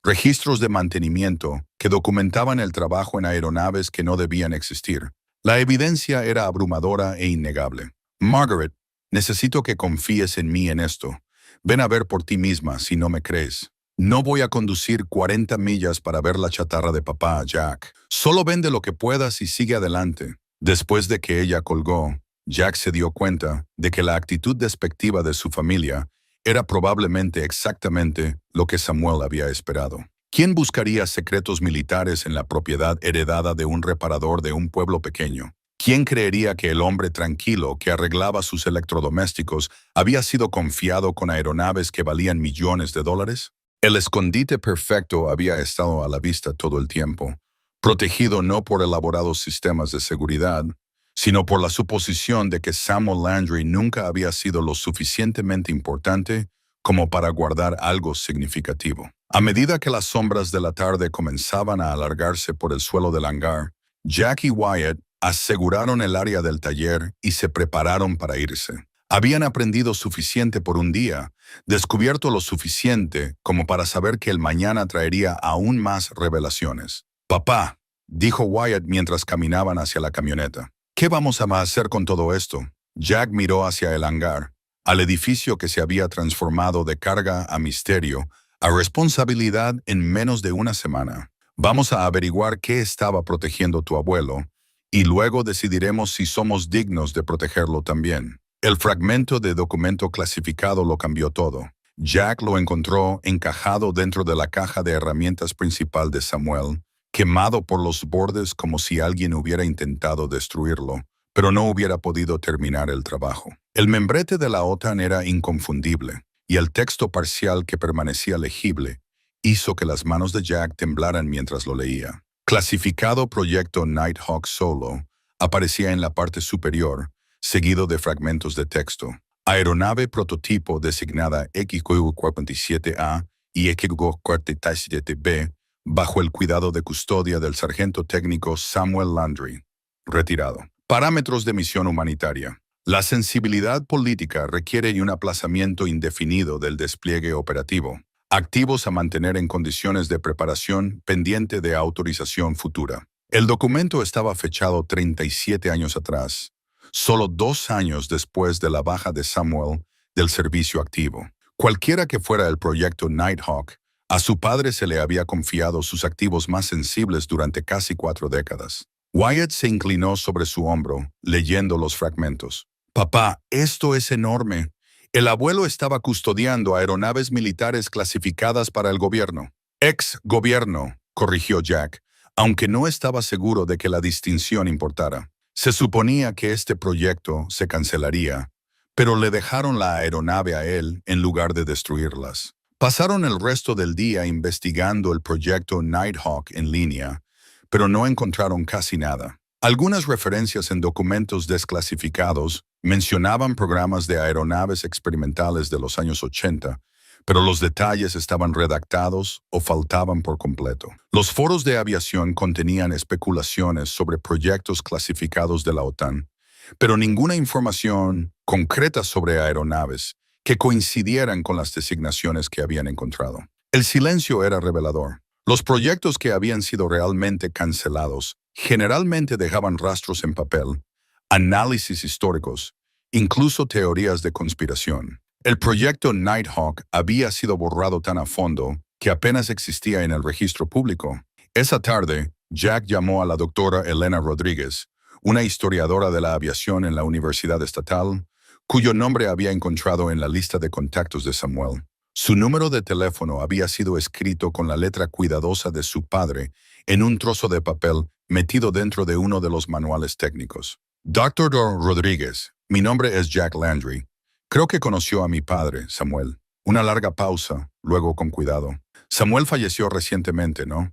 registros de mantenimiento que documentaban el trabajo en aeronaves que no debían existir. La evidencia era abrumadora e innegable. «Margaret, necesito que confíes en mí en esto. Ven a ver por ti misma si no me crees. No voy a conducir 40 millas para ver la chatarra de papá, Jack. Solo vende lo que puedas y sigue adelante». Después de que ella colgó, Jack se dio cuenta de que la actitud despectiva de su familia era probablemente exactamente lo que Samuel había esperado. ¿Quién buscaría secretos militares en la propiedad heredada de un reparador de un pueblo pequeño? ¿Quién creería que el hombre tranquilo que arreglaba sus electrodomésticos había sido confiado con aeronaves que valían millones de dólares? El escondite perfecto había estado a la vista todo el tiempo, protegido no por elaborados sistemas de seguridad, sino por la suposición de que Samuel Landry nunca había sido lo suficientemente importante como para guardar algo significativo. A medida que las sombras de la tarde comenzaban a alargarse por el suelo del hangar, Jack y Wyatt aseguraron el área del taller y se prepararon para irse. Habían aprendido suficiente por un día, descubierto lo suficiente como para saber que el mañana traería aún más revelaciones. «Papá», dijo Wyatt mientras caminaban hacia la camioneta, «¿qué vamos a hacer con todo esto?» Jack miró hacia el hangar, al edificio que se había transformado de carga a misterio, a responsabilidad en menos de una semana. «Vamos a averiguar qué estaba protegiendo tu abuelo, y luego decidiremos si somos dignos de protegerlo también». El fragmento de documento clasificado lo cambió todo. Jack lo encontró encajado dentro de la caja de herramientas principal de Samuel, quemado por los bordes como si alguien hubiera intentado destruirlo, pero no hubiera podido terminar el trabajo. El membrete de la OTAN era inconfundible, y el texto parcial que permanecía legible hizo que las manos de Jack temblaran mientras lo leía. Clasificado Proyecto Nighthawk Solo aparecía en la parte superior, seguido de fragmentos de texto. Aeronave prototipo designada XQ-47A y XQ-47B bajo el cuidado de custodia del sargento técnico Samuel Landry. Retirado. Parámetros de misión humanitaria. La sensibilidad política requiere un aplazamiento indefinido del despliegue operativo. Activos a mantener en condiciones de preparación pendiente de autorización futura. El documento estaba fechado 37 años atrás, solo 2 años después de la baja de Samuel del servicio activo. Cualquiera que fuera el proyecto Nighthawk, a su padre se le había confiado sus activos más sensibles durante casi 4 décadas. Wyatt se inclinó sobre su hombro, leyendo los fragmentos. «Papá, esto es enorme. El abuelo estaba custodiando aeronaves militares clasificadas para el gobierno». «Ex-gobierno», corrigió Jack, aunque no estaba seguro de que la distinción importara. Se suponía que este proyecto se cancelaría, pero le dejaron la aeronave a él en lugar de destruirlas. Pasaron el resto del día investigando el proyecto Nighthawk en línea, pero no encontraron casi nada. Algunas referencias en documentos desclasificados mencionaban programas de aeronaves experimentales de los años 80, pero los detalles estaban redactados o faltaban por completo. Los foros de aviación contenían especulaciones sobre proyectos clasificados de la OTAN, pero ninguna información concreta sobre aeronaves que coincidieran con las designaciones que habían encontrado. El silencio era revelador. Los proyectos que habían sido realmente cancelados generalmente dejaban rastros en papel, análisis históricos, incluso teorías de conspiración. El proyecto Nighthawk había sido borrado tan a fondo que apenas existía en el registro público. Esa tarde, Jack llamó a la doctora Elena Rodríguez, una historiadora de la aviación en la Universidad Estatal, cuyo nombre había encontrado en la lista de contactos de Samuel. Su número de teléfono había sido escrito con la letra cuidadosa de su padre en un trozo de papel metido dentro de uno de los manuales técnicos. «Dr. Rodríguez, mi nombre es Jack Landry. Creo que conoció a mi padre, Samuel». Una larga pausa, luego con cuidado. «Samuel falleció recientemente, ¿no?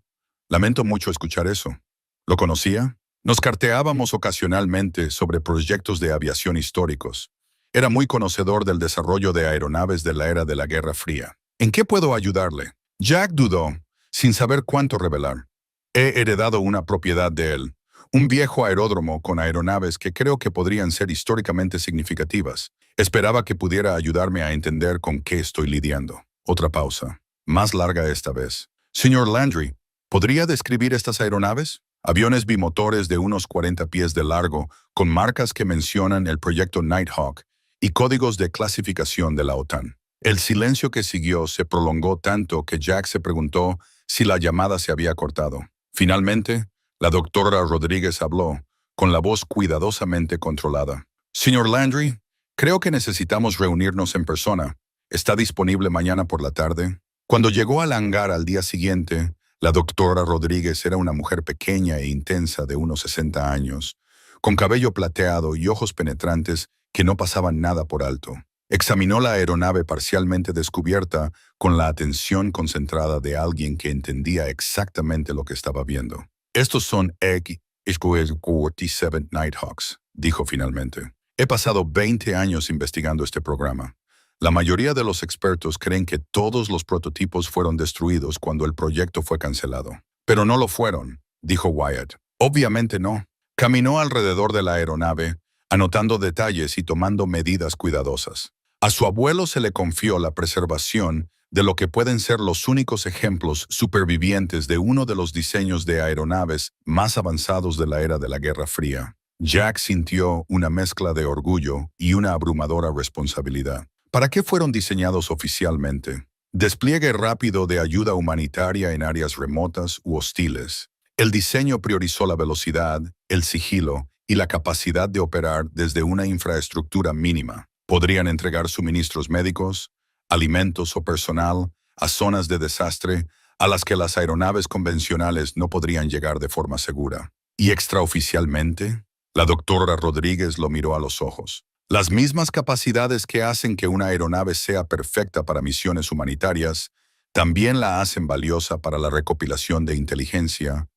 Lamento mucho escuchar eso. ¿Lo conocía?» Nos carteábamos ocasionalmente sobre proyectos de aviación históricos. Era muy conocedor del desarrollo de aeronaves de la era de la Guerra Fría. «¿En qué puedo ayudarle?» Jack dudó, sin saber cuánto revelar. «He heredado una propiedad de él, un viejo aeródromo con aeronaves que creo que podrían ser históricamente significativas. Esperaba que pudiera ayudarme a entender con qué estoy lidiando». Otra pausa, más larga esta vez. «Señor Landry, ¿podría describir estas aeronaves?» Aviones bimotores de unos 40 pies de largo, con marcas que mencionan el proyecto Nighthawk y códigos de clasificación de la OTAN. El silencio que siguió se prolongó tanto que Jack se preguntó si la llamada se había cortado. Finalmente, la doctora Rodríguez habló, con la voz cuidadosamente controlada. «Señor Landry, creo que necesitamos reunirnos en persona. ¿Está disponible mañana por la tarde?» Cuando llegó al hangar al día siguiente, la doctora Rodríguez era una mujer pequeña e intensa de unos 60 años, con cabello plateado y ojos penetrantes que no pasaban nada por alto. Examinó la aeronave parcialmente descubierta con la atención concentrada de alguien que entendía exactamente lo que estaba viendo. «Estos son XQ-47 Nighthawks», dijo finalmente. «He pasado 20 años investigando este programa. La mayoría de los expertos creen que todos los prototipos fueron destruidos cuando el proyecto fue cancelado. Pero no lo fueron», dijo Wyatt. «Obviamente no. Caminó alrededor de la aeronave, anotando detalles y tomando medidas cuidadosas. A su abuelo se le confió la preservación de lo que pueden ser los únicos ejemplos supervivientes de uno de los diseños de aeronaves más avanzados de la era de la Guerra Fría. Jack sintió una mezcla de orgullo y una abrumadora responsabilidad. ¿Para qué fueron diseñados oficialmente? Despliegue rápido de ayuda humanitaria en áreas remotas u hostiles. El diseño priorizó la velocidad, el sigilo y la capacidad de operar desde una infraestructura mínima. Podrían entregar suministros médicos, alimentos o personal a zonas de desastre a las que las aeronaves convencionales no podrían llegar de forma segura. ¿Y extraoficialmente? La doctora Rodríguez lo miró a los ojos. Las mismas capacidades que hacen que una aeronave sea perfecta para misiones humanitarias, también la hacen valiosa para la recopilación de inteligencia,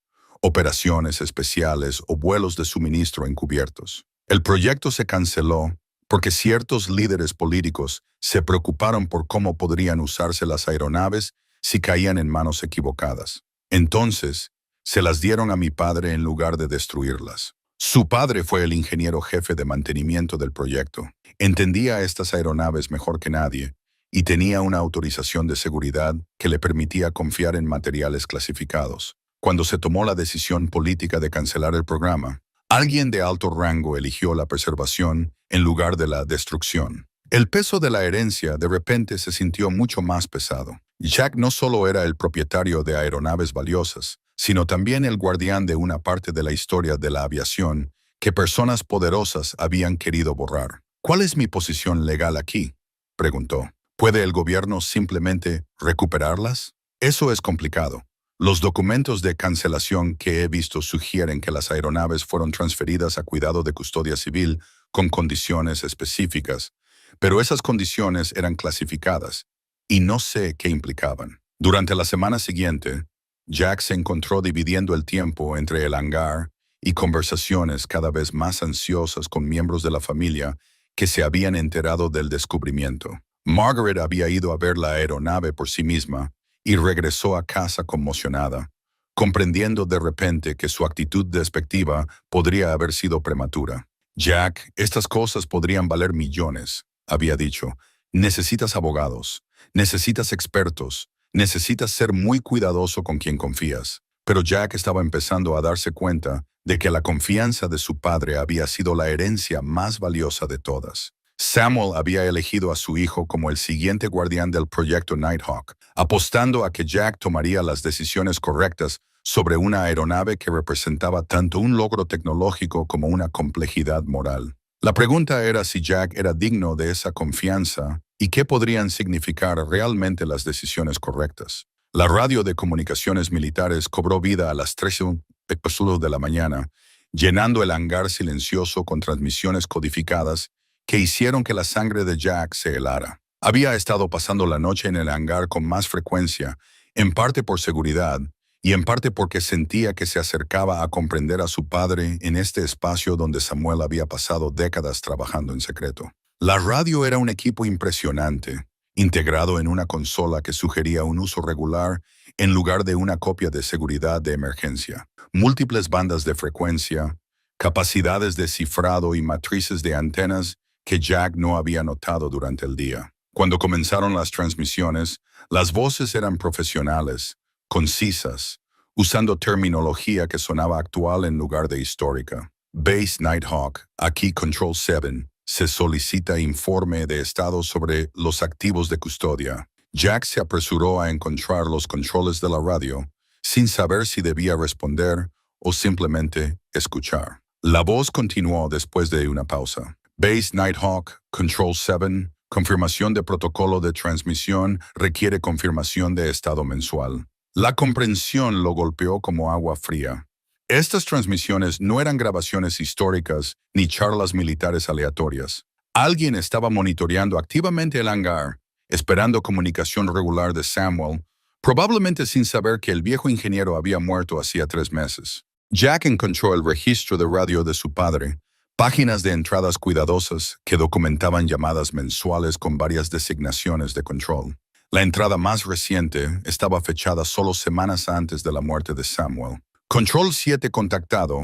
operaciones especiales o vuelos de suministro encubiertos. El proyecto se canceló porque ciertos líderes políticos se preocuparon por cómo podrían usarse las aeronaves si caían en manos equivocadas. Entonces, se las dieron a mi padre en lugar de destruirlas. Su padre fue el ingeniero jefe de mantenimiento del proyecto. Entendía estas aeronaves mejor que nadie y tenía una autorización de seguridad que le permitía confiar en materiales clasificados. Cuando se tomó la decisión política de cancelar el programa, alguien de alto rango eligió la preservación en lugar de la destrucción. El peso de la herencia de repente se sintió mucho más pesado. Jack no solo era el propietario de aeronaves valiosas, sino también el guardián de una parte de la historia de la aviación que personas poderosas habían querido borrar. ¿Cuál es mi posición legal aquí?, preguntó. ¿Puede el gobierno simplemente recuperarlas? Eso es complicado. Los documentos de cancelación que he visto sugieren que las aeronaves fueron transferidas a cuidado de custodia civil con condiciones específicas, pero esas condiciones eran clasificadas y no sé qué implicaban. Durante la semana siguiente, Jack se encontró dividiendo el tiempo entre el hangar y conversaciones cada vez más ansiosas con miembros de la familia que se habían enterado del descubrimiento. Margaret había ido a ver la aeronave por sí misma y regresó a casa conmocionada, comprendiendo de repente que su actitud despectiva podría haber sido prematura. Jack, estas cosas podrían valer millones, había dicho. Necesitas abogados, necesitas expertos, necesitas ser muy cuidadoso con quien confías. Pero Jack estaba empezando a darse cuenta de que la confianza de su padre había sido la herencia más valiosa de todas. Samuel había elegido a su hijo como el siguiente guardián del proyecto Nighthawk, apostando a que Jack tomaría las decisiones correctas sobre una aeronave que representaba tanto un logro tecnológico como una complejidad moral. La pregunta era si Jack era digno de esa confianza y qué podrían significar realmente las decisiones correctas. La radio de comunicaciones militares cobró vida a las 3:00 de la mañana, llenando el hangar silencioso con transmisiones codificadas que hicieron que la sangre de Jack se helara. Había estado pasando la noche en el hangar con más frecuencia, en parte por seguridad, y en parte porque sentía que se acercaba a comprender a su padre en este espacio donde Samuel había pasado décadas trabajando en secreto. La radio era un equipo impresionante, integrado en una consola que sugería un uso regular en lugar de una copia de seguridad de emergencia. Múltiples bandas de frecuencia, capacidades de cifrado y matrices de antenas que Jack no había notado durante el día. Cuando comenzaron las transmisiones, las voces eran profesionales, concisas, usando terminología que sonaba actual en lugar de histórica. Base Nighthawk, aquí Control 7, se solicita informe de estado sobre los activos de custodia. Jack se apresuró a encontrar los controles de la radio, sin saber si debía responder o simplemente escuchar. La voz continuó después de una pausa. Base Nighthawk, Control 7, confirmación de protocolo de transmisión requiere confirmación de estado mensual. La comprensión lo golpeó como agua fría. Estas transmisiones no eran grabaciones históricas ni charlas militares aleatorias. Alguien estaba monitoreando activamente el hangar, esperando comunicación regular de Samuel, probablemente sin saber que el viejo ingeniero había muerto hacía 3 meses. Jack encontró el registro de radio de su padre, páginas de entradas cuidadosas que documentaban llamadas mensuales con varias designaciones de control. La entrada más reciente estaba fechada solo semanas antes de la muerte de Samuel. Control 7 contactado,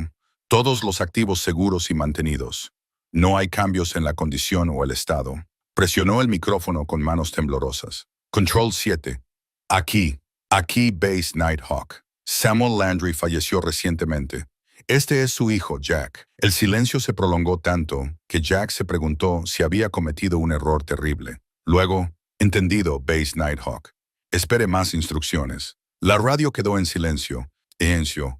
Todos los activos seguros y mantenidos. No hay cambios en la condición o el estado. Presionó el micrófono con manos temblorosas. Control 7. Aquí Base Nighthawk. Samuel Landry falleció recientemente. Este es su hijo, Jack. El silencio se prolongó tanto que Jack se preguntó si había cometido un error terrible. Luego, entendido, Base Nighthawk. Espere más instrucciones. La radio quedó en silencio,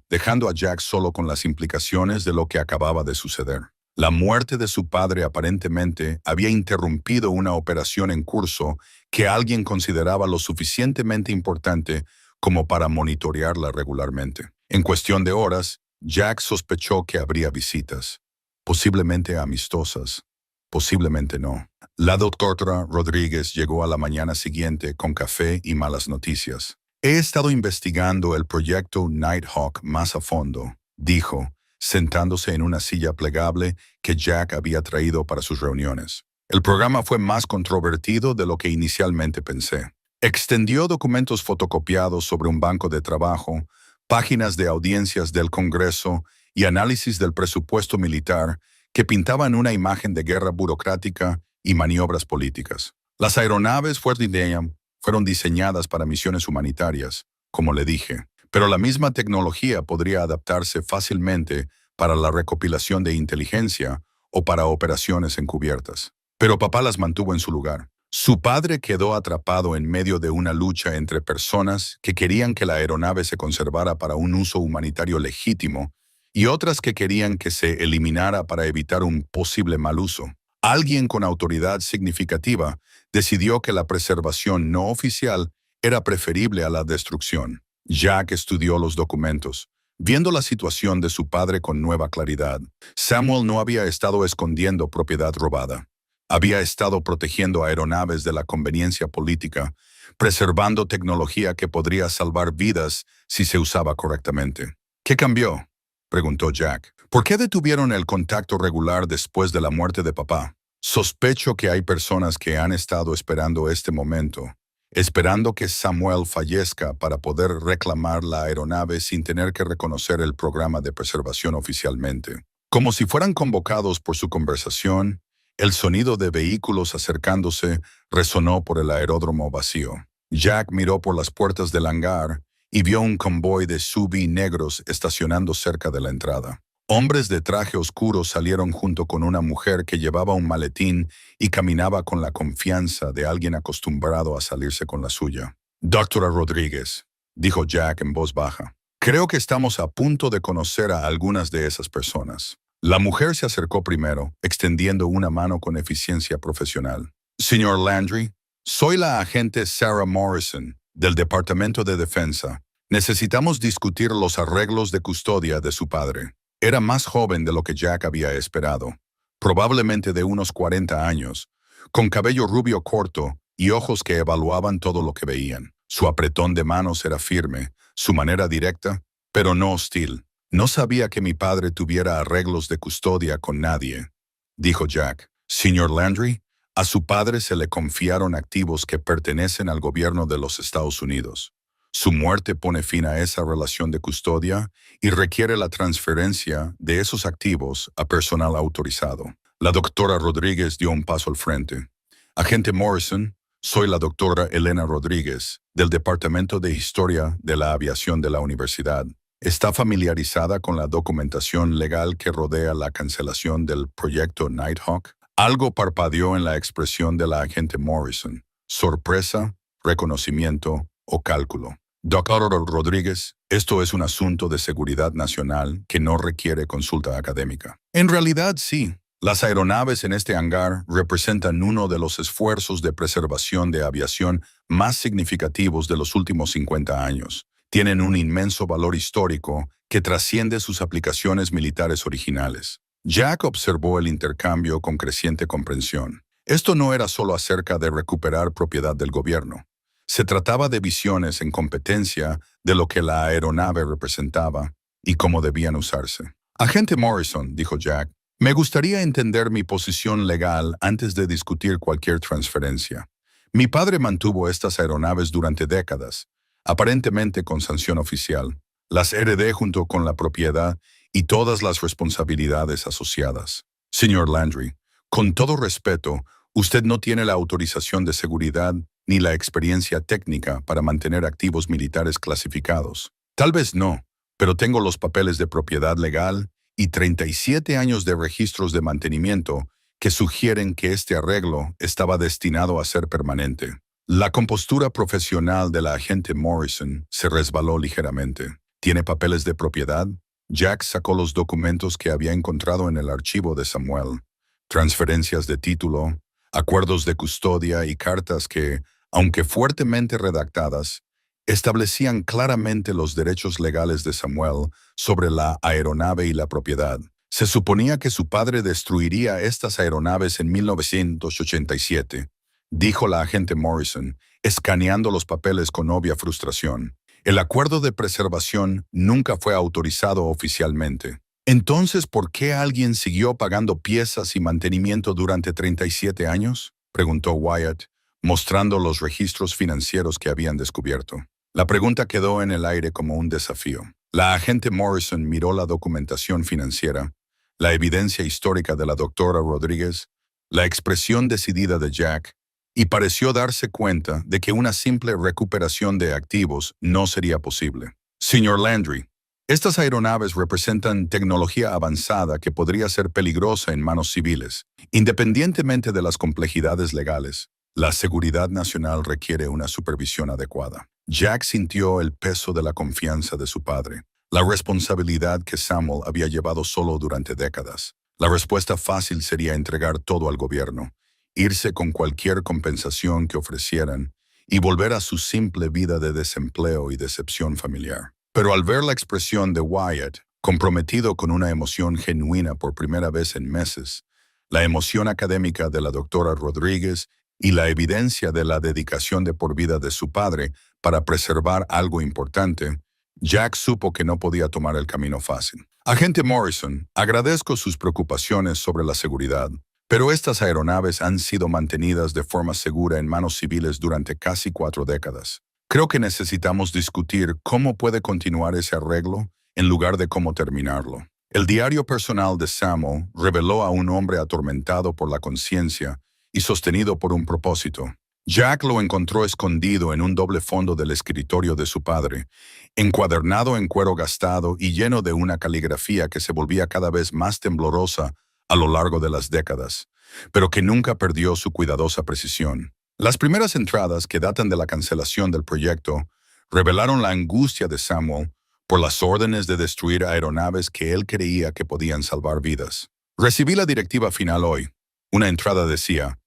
dejando a Jack solo con las implicaciones de lo que acababa de suceder. La muerte de su padre aparentemente había interrumpido una operación en curso que alguien consideraba lo suficientemente importante como para monitorearla regularmente. En cuestión de horas, Jack sospechó que habría visitas, posiblemente amistosas, posiblemente no. La doctora Rodríguez llegó a la mañana siguiente con café y malas noticias. He estado investigando el proyecto Nighthawk más a fondo, dijo, sentándose en una silla plegable que Jack había traído para sus reuniones. El programa fue más controvertido de lo que inicialmente pensé. Extendió documentos fotocopiados sobre un banco de trabajo, páginas de audiencias del Congreso y análisis del presupuesto militar que pintaban una imagen de guerra burocrática y maniobras políticas. Las aeronaves fueron diseñadas para misiones humanitarias, como le dije, pero la misma tecnología podría adaptarse fácilmente para la recopilación de inteligencia o para operaciones encubiertas. Pero papá las mantuvo en su lugar. Su padre quedó atrapado en medio de una lucha entre personas que querían que la aeronave se conservara para un uso humanitario legítimo y otras que querían que se eliminara para evitar un posible mal uso. Alguien con autoridad significativa decidió que la preservación no oficial era preferible a la destrucción. Jack estudió los documentos, viendo la situación de su padre con nueva claridad. Samuel no había estado escondiendo propiedad robada. Había estado protegiendo aeronaves de la conveniencia política, preservando tecnología que podría salvar vidas si se usaba correctamente. ¿Qué cambió?, preguntó Jack. ¿Por qué detuvieron el contacto regular después de la muerte de papá? Sospecho que hay personas que han estado esperando este momento, esperando que Samuel fallezca para poder reclamar la aeronave sin tener que reconocer el programa de preservación oficialmente. Como si fueran convocados por su conversación, el sonido de vehículos acercándose resonó por el aeródromo vacío. Jack miró por las puertas del hangar y vio un convoy de SUV negros estacionando cerca de la entrada. Hombres de traje oscuro salieron junto con una mujer que llevaba un maletín y caminaba con la confianza de alguien acostumbrado a salirse con la suya. Doctora Rodríguez, dijo Jack en voz baja, creo que estamos a punto de conocer a algunas de esas personas. La mujer se acercó primero, extendiendo una mano con eficiencia profesional. Señor Landry, soy la agente Sarah Morrison, del Departamento de Defensa. Necesitamos discutir los arreglos de custodia de su padre. Era más joven de lo que Jack había esperado, probablemente de unos 40 años, con cabello rubio corto y ojos que evaluaban todo lo que veían. Su apretón de manos era firme, su manera directa, pero no hostil. No sabía que mi padre tuviera arreglos de custodia con nadie, dijo Jack. Señor Landry, a su padre se le confiaron activos que pertenecen al gobierno de los Estados Unidos. Su muerte pone fin a esa relación de custodia y requiere la transferencia de esos activos a personal autorizado. La doctora Rodríguez dio un paso al frente. Agente Morrison, soy la doctora Elena Rodríguez, del Departamento de Historia de la Aviación de la Universidad. ¿Está familiarizada con la documentación legal que rodea la cancelación del proyecto Nighthawk? Algo parpadeó en la expresión de la agente Morrison. Sorpresa, reconocimiento o cálculo. Doctor Rodríguez, esto es un asunto de seguridad nacional que no requiere consulta académica. En realidad, sí. Las aeronaves en este hangar representan uno de los esfuerzos de preservación de aviación más significativos de los últimos 50 años. Tienen un inmenso valor histórico que trasciende sus aplicaciones militares originales. Jack observó el intercambio con creciente comprensión. Esto no era solo acerca de recuperar propiedad del gobierno. Se trataba de visiones en competencia de lo que la aeronave representaba y cómo debían usarse. Agente Morrison, dijo Jack, me gustaría entender mi posición legal antes de discutir cualquier transferencia. Mi padre mantuvo estas aeronaves durante décadas, aparentemente con sanción oficial. Las heredé junto con la propiedad y todas las responsabilidades asociadas. Señor Landry, con todo respeto, usted no tiene la autorización de seguridad ni la experiencia técnica para mantener activos militares clasificados. Tal vez no, pero tengo los papeles de propiedad legal y 37 años de registros de mantenimiento que sugieren que este arreglo estaba destinado a ser permanente. La compostura profesional de la agente Morrison se resbaló ligeramente. ¿Tiene papeles de propiedad? Jack sacó los documentos que había encontrado en el archivo de Samuel. Transferencias de título, acuerdos de custodia y cartas que, aunque fuertemente redactadas, establecían claramente los derechos legales de Samuel sobre la aeronave y la propiedad. Se suponía que su padre destruiría estas aeronaves en 1987, dijo la agente Morrison, escaneando los papeles con obvia frustración. El acuerdo de preservación nunca fue autorizado oficialmente. Entonces, ¿por qué alguien siguió pagando piezas y mantenimiento durante 37 años? Preguntó Wyatt, mostrando los registros financieros que habían descubierto. La pregunta quedó en el aire como un desafío. La agente Morrison miró la documentación financiera, la evidencia histórica de la doctora Rodríguez, la expresión decidida de Jack, y pareció darse cuenta de que una simple recuperación de activos no sería posible. Señor Landry, estas aeronaves representan tecnología avanzada que podría ser peligrosa en manos civiles. Independientemente de las complejidades legales, la seguridad nacional requiere una supervisión adecuada. Jack sintió el peso de la confianza de su padre, la responsabilidad que Samuel había llevado solo durante décadas. La respuesta fácil sería entregar todo al gobierno, irse con cualquier compensación que ofrecieran y volver a su simple vida de desempleo y decepción familiar. Pero al ver la expresión de Wyatt, comprometido con una emoción genuina por primera vez en meses, la emoción académica de la doctora Rodríguez y la evidencia de la dedicación de por vida de su padre para preservar algo importante, Jack supo que no podía tomar el camino fácil. Agente Morrison, agradezco sus preocupaciones sobre la seguridad, pero estas aeronaves han sido mantenidas de forma segura en manos civiles durante casi 4 décadas. Creo que necesitamos discutir cómo puede continuar ese arreglo en lugar de cómo terminarlo. El diario personal de Samuel reveló a un hombre atormentado por la conciencia y sostenido por un propósito. Jack lo encontró escondido en un doble fondo del escritorio de su padre, encuadernado en cuero gastado y lleno de una caligrafía que se volvía cada vez más temblorosa a lo largo de las décadas, pero que nunca perdió su cuidadosa precisión. Las primeras entradas, que datan de la cancelación del proyecto, revelaron la angustia de Samuel por las órdenes de destruir aeronaves que él creía que podían salvar vidas. Recibí la directiva final hoy. Una entrada decía: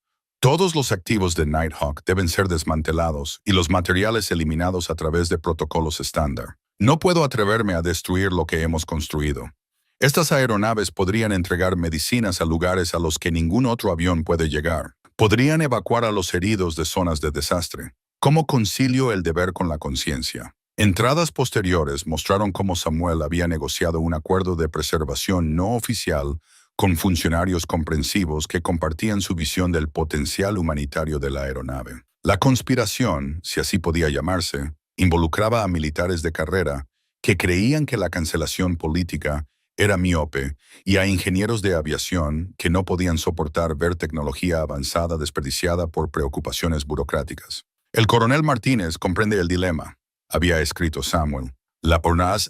todos los activos de Nighthawk deben ser desmantelados y los materiales eliminados a través de protocolos estándar. No puedo atreverme a destruir lo que hemos construido. Estas aeronaves podrían entregar medicinas a lugares a los que ningún otro avión puede llegar. Podrían evacuar a los heridos de zonas de desastre. ¿Cómo concilio el deber con la conciencia? Entradas posteriores mostraron cómo Samuel había negociado un acuerdo de preservación no oficial con funcionarios comprensivos que compartían su visión del potencial humanitario de la aeronave. La conspiración, si así podía llamarse, involucraba a militares de carrera que creían que la cancelación política era miope y a ingenieros de aviación que no podían soportar ver tecnología avanzada desperdiciada por preocupaciones burocráticas. El coronel Martínez comprende el dilema, había escrito Samuel. La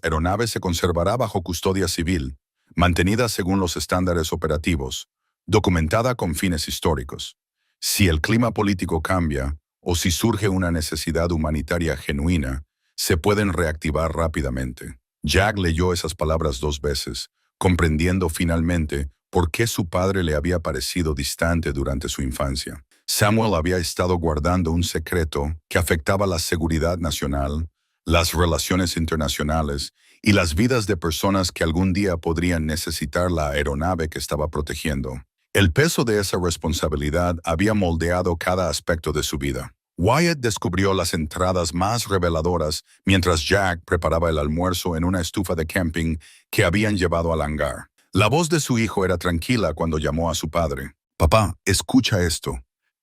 aeronave se conservará bajo custodia civil, mantenida según los estándares operativos, documentada con fines históricos. Si el clima político cambia o si surge una necesidad humanitaria genuina, se pueden reactivar rápidamente. Jack leyó esas palabras 2 veces, comprendiendo finalmente por qué su padre le había parecido distante durante su infancia. Samuel había estado guardando un secreto que afectaba la seguridad nacional, las relaciones internacionales y las vidas de personas que algún día podrían necesitar la aeronave que estaba protegiendo. El peso de esa responsabilidad había moldeado cada aspecto de su vida. Wyatt descubrió las entradas más reveladoras mientras Jack preparaba el almuerzo en una estufa de camping que habían llevado al hangar. La voz de su hijo era tranquila cuando llamó a su padre. «Papá, escucha esto.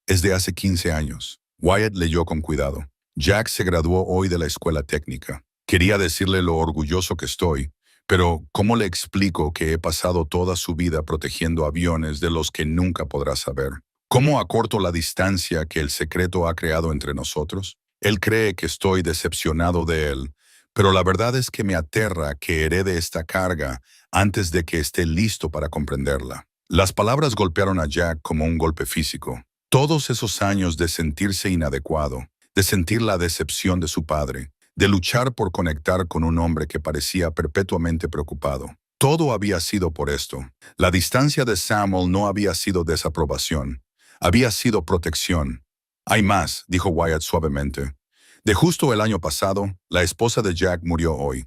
Es de hace 15 años». Wyatt leyó con cuidado. «Jack se graduó hoy de la escuela técnica. Quería decirle lo orgulloso que estoy, Pero, ¿cómo le explico que he pasado toda su vida protegiendo aviones de los que nunca podrá saber? ¿Cómo acorto la distancia que el secreto ha creado entre nosotros? Él cree que estoy decepcionado de él, pero la verdad es que me aterra que herede esta carga antes de que esté listo para comprenderla. Las palabras golpearon a Jack como un golpe físico. Todos esos años de sentirse inadecuado, de sentir la decepción de su padre, de luchar por conectar con un hombre que parecía perpetuamente preocupado. Todo había sido por esto. La distancia de Samuel no había sido desaprobación, había sido protección. Hay más, dijo Wyatt suavemente. De justo el año pasado, la esposa de Jack murió hoy.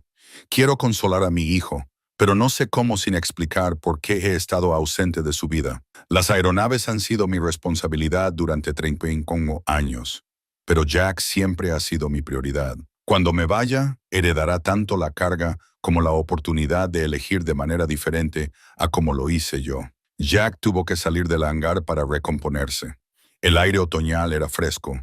Quiero consolar a mi hijo, pero no sé cómo sin explicar por qué he estado ausente de su vida. Las aeronaves han sido mi responsabilidad durante 35 años, pero Jack siempre ha sido mi prioridad. Cuando me vaya, heredará tanto la carga como la oportunidad de elegir de manera diferente a como lo hice yo. Jack tuvo que salir del hangar para recomponerse. El aire otoñal era fresco,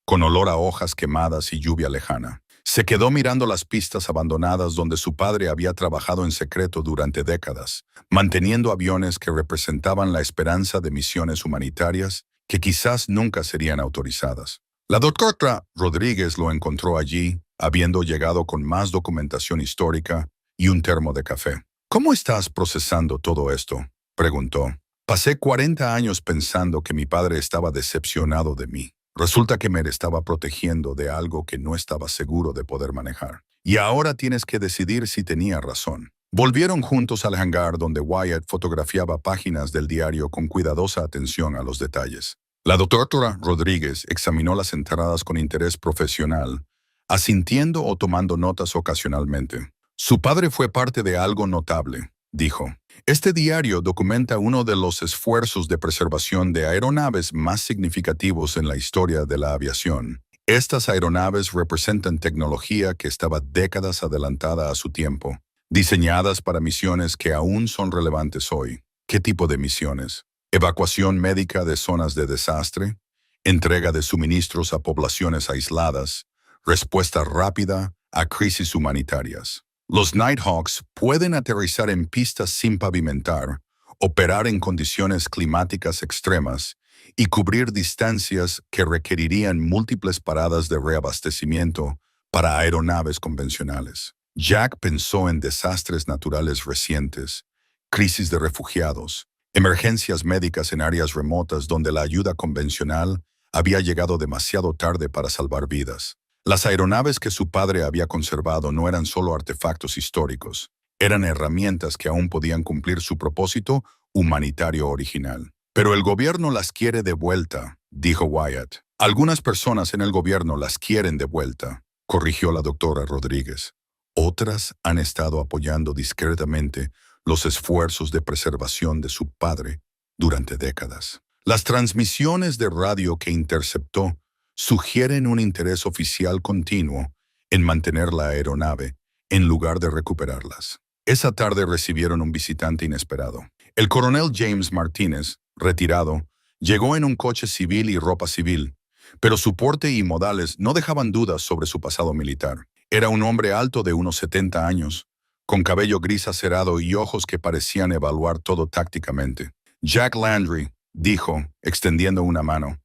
con olor a hojas quemadas y lluvia lejana. Se quedó mirando las pistas abandonadas donde su padre había trabajado en secreto durante décadas, manteniendo aviones que representaban la esperanza de misiones humanitarias que quizás nunca serían autorizadas. La doctora Rodríguez lo encontró allí, habiendo llegado con más documentación histórica y un termo de café. ¿Cómo estás procesando todo esto?, preguntó. Pasé 40 años pensando que mi padre estaba decepcionado de mí. Resulta que me estaba protegiendo de algo que no estaba seguro de poder manejar. Y ahora tienes que decidir si tenía razón. Volvieron juntos al hangar donde Wyatt fotografiaba páginas del diario con cuidadosa atención a los detalles. La doctora Rodríguez examinó las entradas con interés profesional, asintiendo o tomando notas ocasionalmente. Su padre fue parte de algo notable, dijo. Este diario documenta uno de los esfuerzos de preservación de aeronaves más significativos en la historia de la aviación. Estas aeronaves representan tecnología que estaba décadas adelantada a su tiempo, diseñadas para misiones que aún son relevantes hoy. ¿Qué tipo de misiones? Evacuación médica de zonas de desastre, entrega de suministros a poblaciones aisladas, respuesta rápida a crisis humanitarias. Los Nighthawks pueden aterrizar en pistas sin pavimentar, operar en condiciones climáticas extremas y cubrir distancias que requerirían múltiples paradas de reabastecimiento para aeronaves convencionales. Jack pensó en desastres naturales recientes, crisis de refugiados, emergencias médicas en áreas remotas donde la ayuda convencional había llegado demasiado tarde para salvar vidas. Las aeronaves que su padre había conservado no eran solo artefactos históricos, eran herramientas que aún podían cumplir su propósito humanitario original. Pero el gobierno las quiere de vuelta, dijo Wyatt. Algunas personas en el gobierno las quieren de vuelta, corrigió la doctora Rodríguez. Otras han estado apoyando discretamente los esfuerzos de preservación de su padre durante décadas. Las transmisiones de radio que interceptó sugieren un interés oficial continuo en mantener la aeronave en lugar de recuperarlas. Esa tarde recibieron un visitante inesperado. El coronel James Martínez, retirado, llegó en un coche civil y ropa civil, pero su porte y modales no dejaban dudas sobre su pasado militar. Era un hombre alto de unos 70 años, con cabello gris acerado y ojos que parecían evaluar todo tácticamente. Jack Landry, dijo, extendiendo una mano.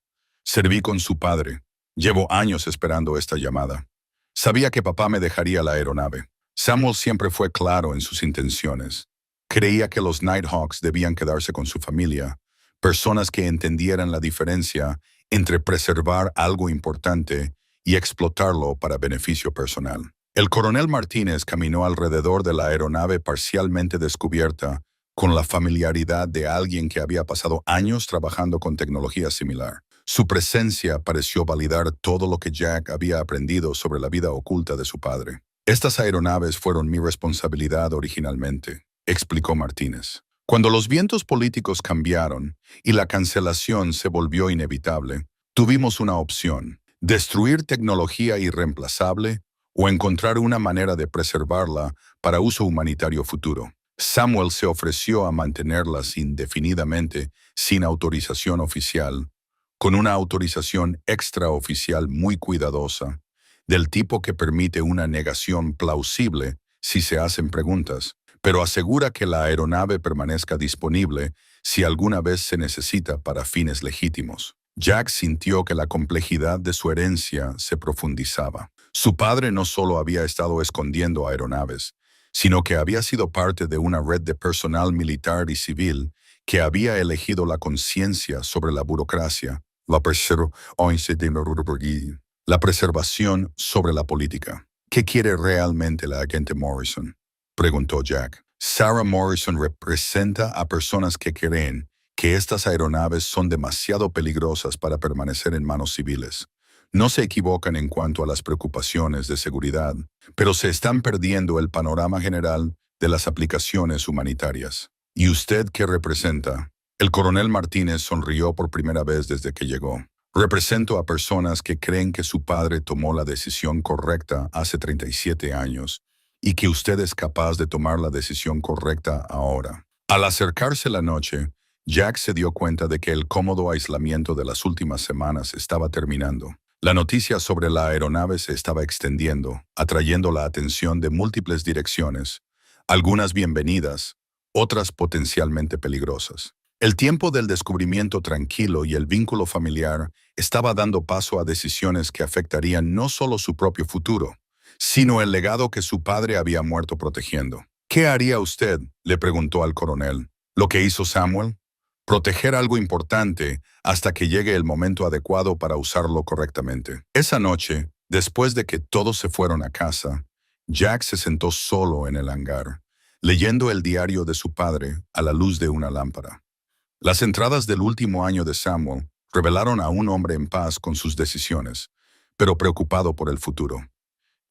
Serví con su padre. Llevo años esperando esta llamada. Sabía que papá me dejaría la aeronave. Samuel siempre fue claro en sus intenciones. Creía que los Nighthawks debían quedarse con su familia, personas que entendieran la diferencia entre preservar algo importante y explotarlo para beneficio personal. El coronel Martínez caminó alrededor de la aeronave parcialmente descubierta con la familiaridad de alguien que había pasado años trabajando con tecnología similar. Su presencia pareció validar todo lo que Jack había aprendido sobre la vida oculta de su padre. Estas aeronaves fueron mi responsabilidad originalmente, explicó Martínez. Cuando los vientos políticos cambiaron y la cancelación se volvió inevitable, tuvimos una opción: destruir tecnología irreemplazable o encontrar una manera de preservarla para uso humanitario futuro. Samuel se ofreció a mantenerlas indefinidamente sin autorización oficial, con una autorización extraoficial muy cuidadosa, del tipo que permite una negación plausible si se hacen preguntas. pero asegura que la aeronave permanezca disponible si alguna vez se necesita para fines legítimos. Jack sintió que la complejidad de su herencia se profundizaba. Su padre no solo había estado escondiendo aeronaves, sino que había sido parte de una red de personal militar y civil que había elegido la conciencia sobre la burocracia, la preservación sobre la política. ¿Qué quiere realmente la agente Morrison?, preguntó Jack. Sarah Morrison representa a personas que creen que estas aeronaves son demasiado peligrosas para permanecer en manos civiles. No se equivocan en cuanto a las preocupaciones de seguridad, pero se están perdiendo el panorama general de las aplicaciones humanitarias. ¿Y usted qué representa? El coronel Martínez sonrió por primera vez desde que llegó. Represento a personas que creen que su padre tomó la decisión correcta hace 37 años y que usted es capaz de tomar la decisión correcta ahora. Al acercarse la noche, Jack se dio cuenta de que el cómodo aislamiento de las últimas semanas estaba terminando. La noticia sobre la aeronave se estaba extendiendo, atrayendo la atención de múltiples direcciones, algunas bienvenidas, otras potencialmente peligrosas. El tiempo del descubrimiento tranquilo y el vínculo familiar estaba dando paso a decisiones que afectarían no solo su propio futuro, sino el legado que su padre había muerto protegiendo. ¿Qué haría usted?, le preguntó al coronel. ¿Lo que hizo Samuel? Proteger algo importante hasta que llegue el momento adecuado para usarlo correctamente. Esa noche, después de que todos se fueron a casa, Jack se sentó solo en el hangar, leyendo el diario de su padre a la luz de una lámpara. Las entradas del último año de Samuel revelaron a un hombre en paz con sus decisiones, pero preocupado por el futuro.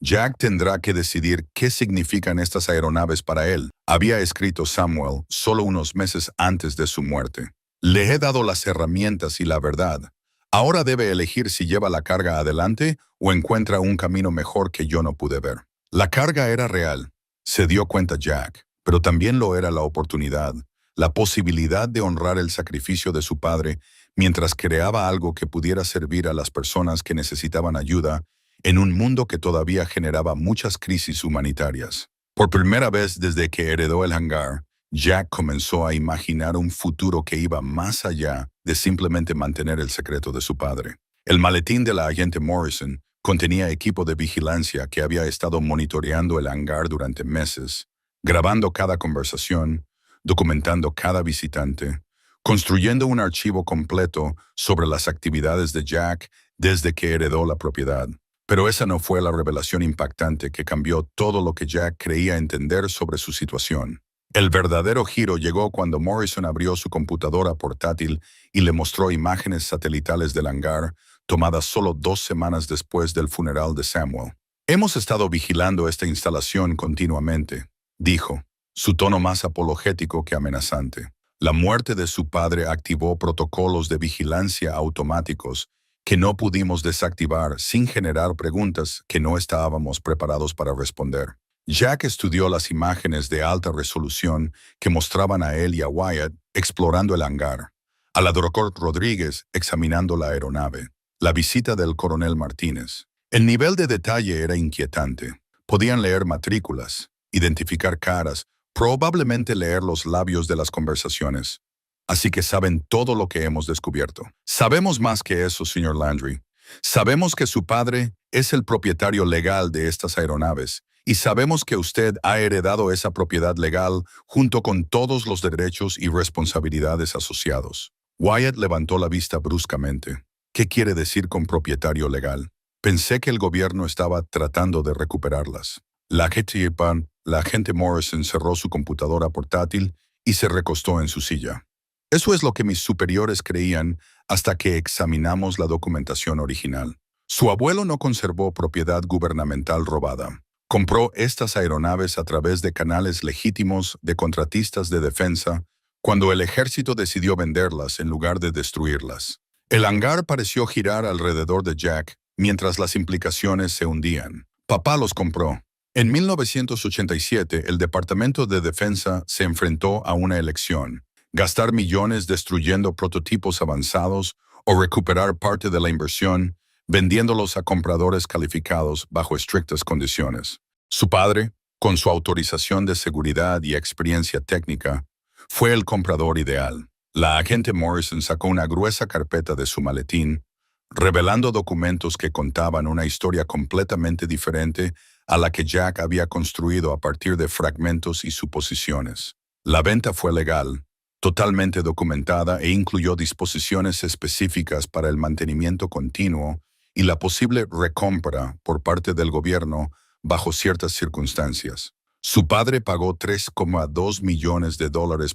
Jack tendrá que decidir qué significan estas aeronaves para él, había escrito Samuel solo unos meses antes de su muerte. Le he dado las herramientas y la verdad. Ahora debe elegir si lleva la carga adelante o encuentra un camino mejor que yo no pude ver. La carga era real, se dio cuenta Jack, pero también lo era la oportunidad, la posibilidad de honrar el sacrificio de su padre mientras creaba algo que pudiera servir a las personas que necesitaban ayuda en un mundo que todavía generaba muchas crisis humanitarias. Por primera vez desde que heredó el hangar, Jack comenzó a imaginar un futuro que iba más allá de simplemente mantener el secreto de su padre. El maletín de la agente Morrison contenía equipo de vigilancia que había estado monitoreando el hangar durante meses, grabando cada conversación, documentando cada visitante, construyendo un archivo completo sobre las actividades de Jack desde que heredó la propiedad. Pero esa no fue la revelación impactante que cambió todo lo que Jack creía entender sobre su situación. El verdadero giro llegó cuando Morrison abrió su computadora portátil y le mostró imágenes satelitales del hangar, tomadas solo 2 semanas después del funeral de Samuel. Hemos estado vigilando esta instalación continuamente, dijo, su tono más apologético que amenazante. La muerte de su padre activó protocolos de vigilancia automáticos que no pudimos desactivar sin generar preguntas que no estábamos preparados para responder. Jack estudió las imágenes de alta resolución que mostraban a él y a Wyatt explorando el hangar, a la doctor Rodríguez examinando la aeronave, la visita del coronel Martínez. El nivel de detalle era inquietante. Podían leer matrículas, identificar caras, probablemente leer los labios de las conversaciones. Así que saben todo lo que hemos descubierto. Sabemos más que eso, señor Landry. Sabemos que su padre es el propietario legal de estas aeronaves y sabemos que usted ha heredado esa propiedad legal junto con todos los derechos y responsabilidades asociados. Wyatt levantó la vista bruscamente. ¿Qué quiere decir con propietario legal? Pensé que el gobierno estaba tratando de recuperarlas. La agente Morrison cerró su computadora portátil y se recostó en su silla. Eso es lo que mis superiores creían hasta que examinamos la documentación original. Su abuelo no conservó propiedad gubernamental robada. Compró estas aeronaves a través de canales legítimos de contratistas de defensa cuando el ejército decidió venderlas en lugar de destruirlas. El hangar pareció girar alrededor de Jack mientras las implicaciones se hundían. Papá los compró. En 1987, el Departamento de Defensa se enfrentó a una elección: gastar millones destruyendo prototipos avanzados o recuperar parte de la inversión vendiéndolos a compradores calificados bajo estrictas condiciones. Su padre, Con su autorización de seguridad y experiencia técnica, fue el comprador ideal. La agente Morrison sacó una gruesa carpeta de su maletín, revelando documentos que contaban una historia completamente diferente a la que Jack había construido a partir de fragmentos y suposiciones. La venta fue legal, totalmente documentada e incluyó disposiciones específicas para el mantenimiento continuo y la posible recompra por parte del gobierno bajo ciertas circunstancias. Su padre pagó $3,2 millones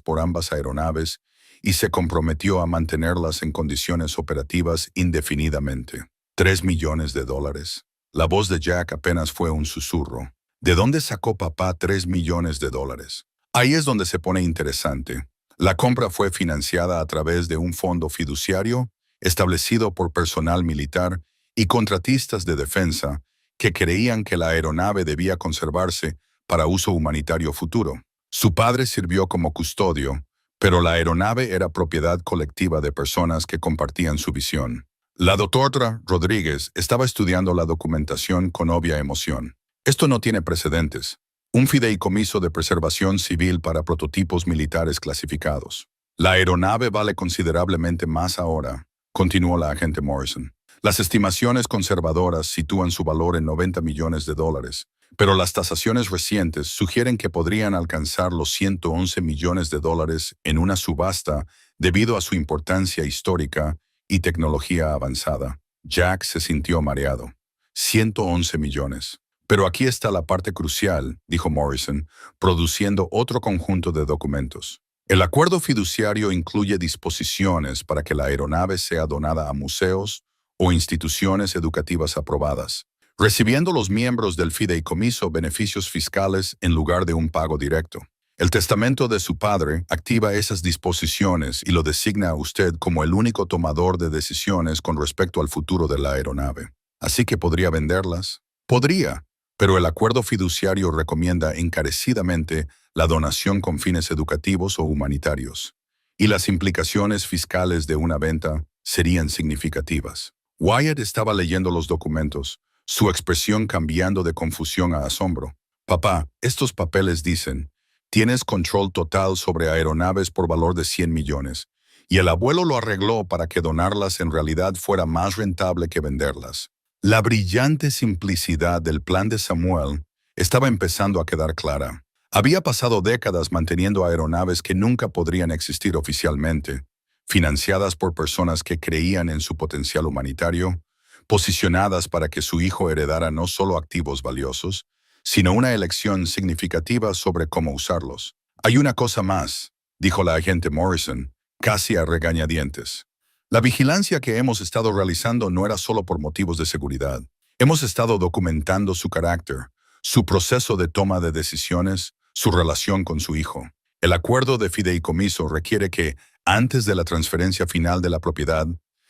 por ambas aeronaves y se comprometió a mantenerlas en condiciones operativas indefinidamente. $3 millones. La voz de Jack apenas fue un susurro. ¿De dónde sacó papá $3 millones? Ahí es donde se pone interesante. La compra fue financiada a través de un fondo fiduciario establecido por personal militar y contratistas de defensa que creían que la aeronave debía conservarse para uso humanitario futuro. Su padre sirvió como custodio, pero la aeronave era propiedad colectiva de personas que compartían su visión. La doctora Rodríguez estaba estudiando la documentación con obvia emoción. Esto no tiene precedentes. Un fideicomiso de preservación civil para prototipos militares clasificados. La aeronave vale considerablemente más ahora, continuó la agente Morrison. Las estimaciones conservadoras sitúan su valor en $90 millones, pero las tasaciones recientes sugieren que podrían alcanzar los $111 millones en una subasta debido a su importancia histórica y tecnología avanzada. Jack se sintió mareado. 111 millones. Pero aquí está la parte crucial, dijo Morrison, produciendo otro conjunto de documentos. El acuerdo fiduciario incluye disposiciones para que la aeronave sea donada a museos o instituciones educativas aprobadas, recibiendo los miembros del fideicomiso beneficios fiscales en lugar de un pago directo. El testamento de su padre activa esas disposiciones y lo designa a usted como el único tomador de decisiones con respecto al futuro de la aeronave. Así que podría venderlas. Podría, pero el acuerdo fiduciario recomienda encarecidamente la donación con fines educativos o humanitarios, y las implicaciones fiscales de una venta serían significativas. Wyatt estaba leyendo los documentos, su expresión cambiando de confusión a asombro. Papá, estos papeles dicen, tienes control total sobre aeronaves por valor de 100 millones, y el abuelo lo arregló para que donarlas en realidad fuera más rentable que venderlas. La brillante simplicidad del plan de Samuel estaba empezando a quedar clara. Había pasado décadas manteniendo aeronaves que nunca podrían existir oficialmente, financiadas por personas que creían en su potencial humanitario, posicionadas para que su hijo heredara no solo activos valiosos, sino una elección significativa sobre cómo usarlos. Hay una cosa más, dijo la agente Morrison, casi a regañadientes. La vigilancia que hemos estado realizando no era solo por motivos de seguridad. Hemos estado documentando su carácter, su proceso de toma de decisiones, su relación con su hijo. El acuerdo de fideicomiso requiere que, antes de la transferencia final de la propiedad,